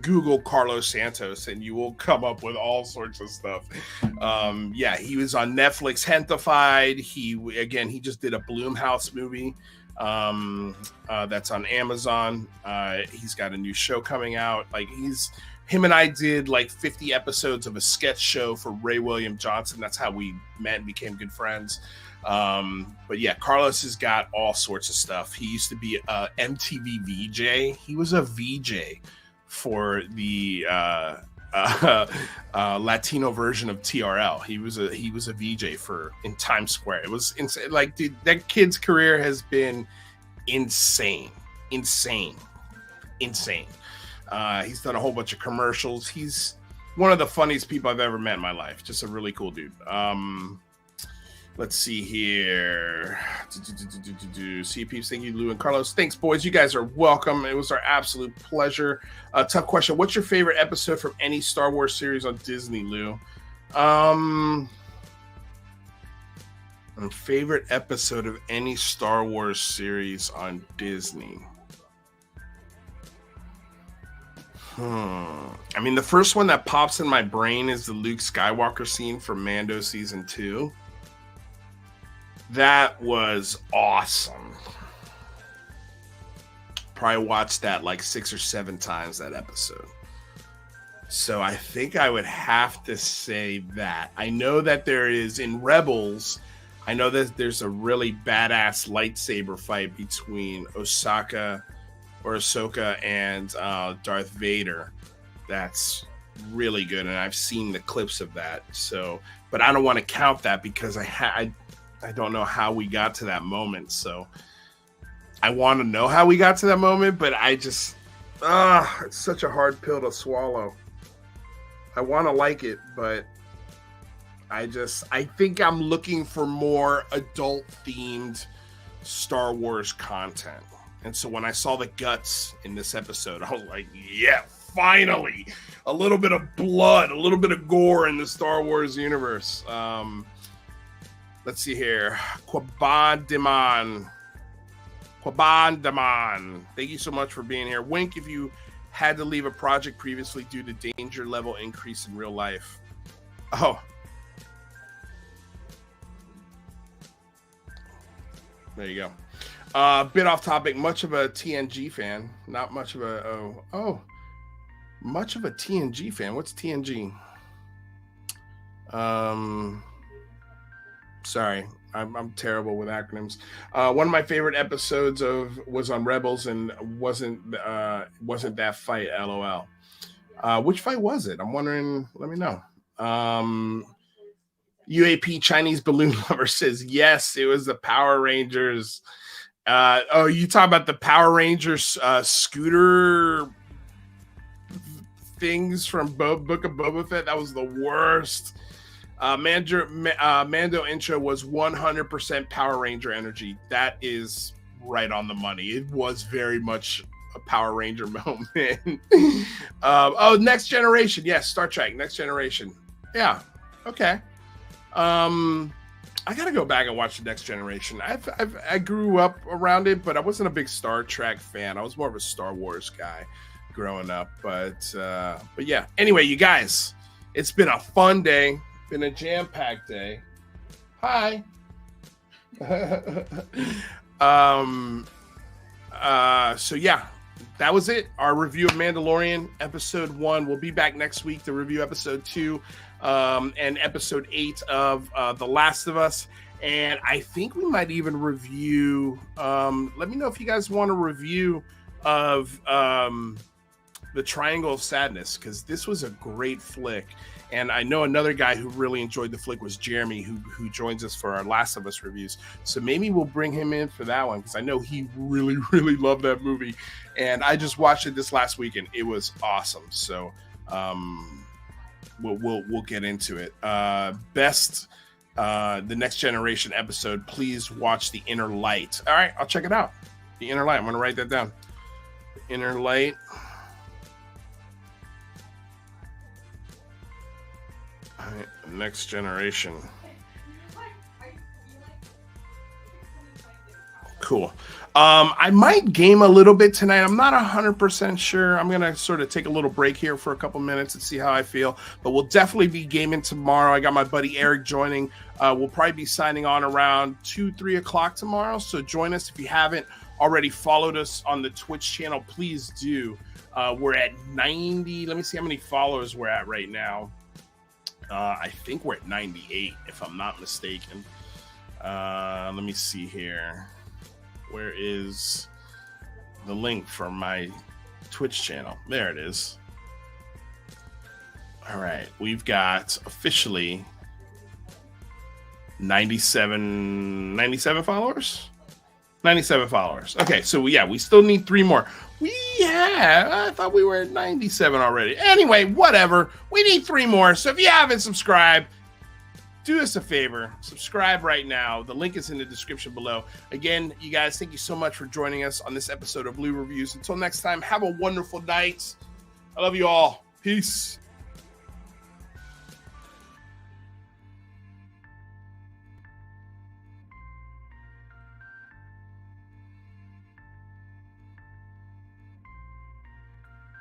Google Carlos Santos and you will come up with all sorts of stuff. He was on Netflix, Hentified. He just did a Blumhouse movie that's on Amazon. He's got a new show coming out. Him and I did like 50 episodes of a sketch show for Ray William Johnson. That's how we met and became good friends. But yeah, Carlos has got all sorts of stuff. He used to be a MTV VJ. He was a VJ for the Latino version of TRL. He was a VJ in Times Square. It was insane. Like, dude, that kid's career has been insane. He's done a whole bunch of commercials. He's one of the funniest people I've ever met in my life. Just a really cool dude. Let's see here. See you, peeps. Thank you, Lou and Carlos. Thanks, boys. You guys are welcome. It was our absolute pleasure. Tough question. What's your favorite episode from any Star Wars series on Disney, Lou? My favorite episode of any Star Wars series on Disney. I mean, the first one that pops in my brain is the Luke Skywalker scene from Mando Season 2. That was awesome. Probably watched that like 6 or 7 times, that episode. So I think I would have to say that. I know that there is, in Rebels, I know that there's a really badass lightsaber fight between Ahsoka and Darth Vader. That's really good, and I've seen the clips of that. So, but I don't want to count that because I don't know how we got to that moment. So I want to know how we got to that moment, but it's such a hard pill to swallow. I want to like it, but I think I'm looking for more adult themed Star Wars content. And so when I saw the guts in this episode, I was like, yeah, finally, a little bit of blood, a little bit of gore in the Star Wars universe. Let's see here. Kwabandaman. Thank you so much for being here. Wink, if you had to leave a project previously due to danger level increase in real life. Oh. There you go. Bit off topic, much of a TNG fan. Not much of a much of a TNG fan. What's TNG? Sorry, I'm terrible with acronyms. One of my favorite episodes was on Rebels and wasn't that fight, LOL. Which fight was it? I'm wondering, let me know. UAP Chinese Balloon Lover says, yes, it was the Power Rangers. You talk about the Power Rangers scooter things from Book of Boba Fett? That was the worst. Mando intro was 100% Power Ranger energy. That is right on the money. It was very much a Power Ranger moment. Next Generation. Yes, Star Trek, Next Generation. Yeah, okay. I gotta go back and watch The Next Generation. I grew up around it, but I wasn't a big Star Trek fan. I was more of a Star Wars guy growing up. But yeah. Anyway, you guys, it's been a fun day. Been a jam-packed day. Hi. So yeah, that was it. Our review of Mandalorian episode 1. We'll be back next week to review episode 2 and episode 8 of The Last of Us. And I think we might even review, let me know if you guys want a review of The Triangle of Sadness, because this was a great flick. And I know another guy who really enjoyed the flick was Jeremy, who joins us for our Last of Us reviews. So maybe we'll bring him in for that one, because I know he really, really loved that movie. And I just watched it this last weekend. It was awesome. So we'll get into it. Best The Next Generation episode, please watch The Inner Light. All right, I'll check it out. The Inner Light. I'm going to write that down. The Inner Light. All right, Next Generation. Cool. I might game a little bit tonight. I'm not 100% sure. I'm going to sort of take a little break here for a couple minutes and see how I feel. But we'll definitely be gaming tomorrow. I got my buddy Eric joining. We'll probably be signing on around 2-3 o'clock tomorrow. So join us. If you haven't already followed us on the Twitch channel, please do. We're at 90. Let me see how many followers we're at right now. I think we're at 98, if I'm not mistaken. Let me see here. Where is the link for my Twitch channel? There it is. All right. We've got officially 97 followers? 97 followers. Okay, so we still need 3 more. I thought we were at 97 already. Anyway, whatever. We need 3 more. So if you haven't subscribed, do us a favor. Subscribe right now. The link is in the description below. Again, you guys, thank you so much for joining us on this episode of Blue Reviews. Until next time, have a wonderful night. I love you all. Peace.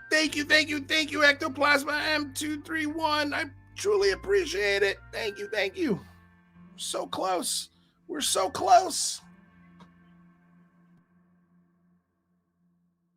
Thank you, Ectoplasma M231. I truly appreciate it. Thank you. So close. We're so close.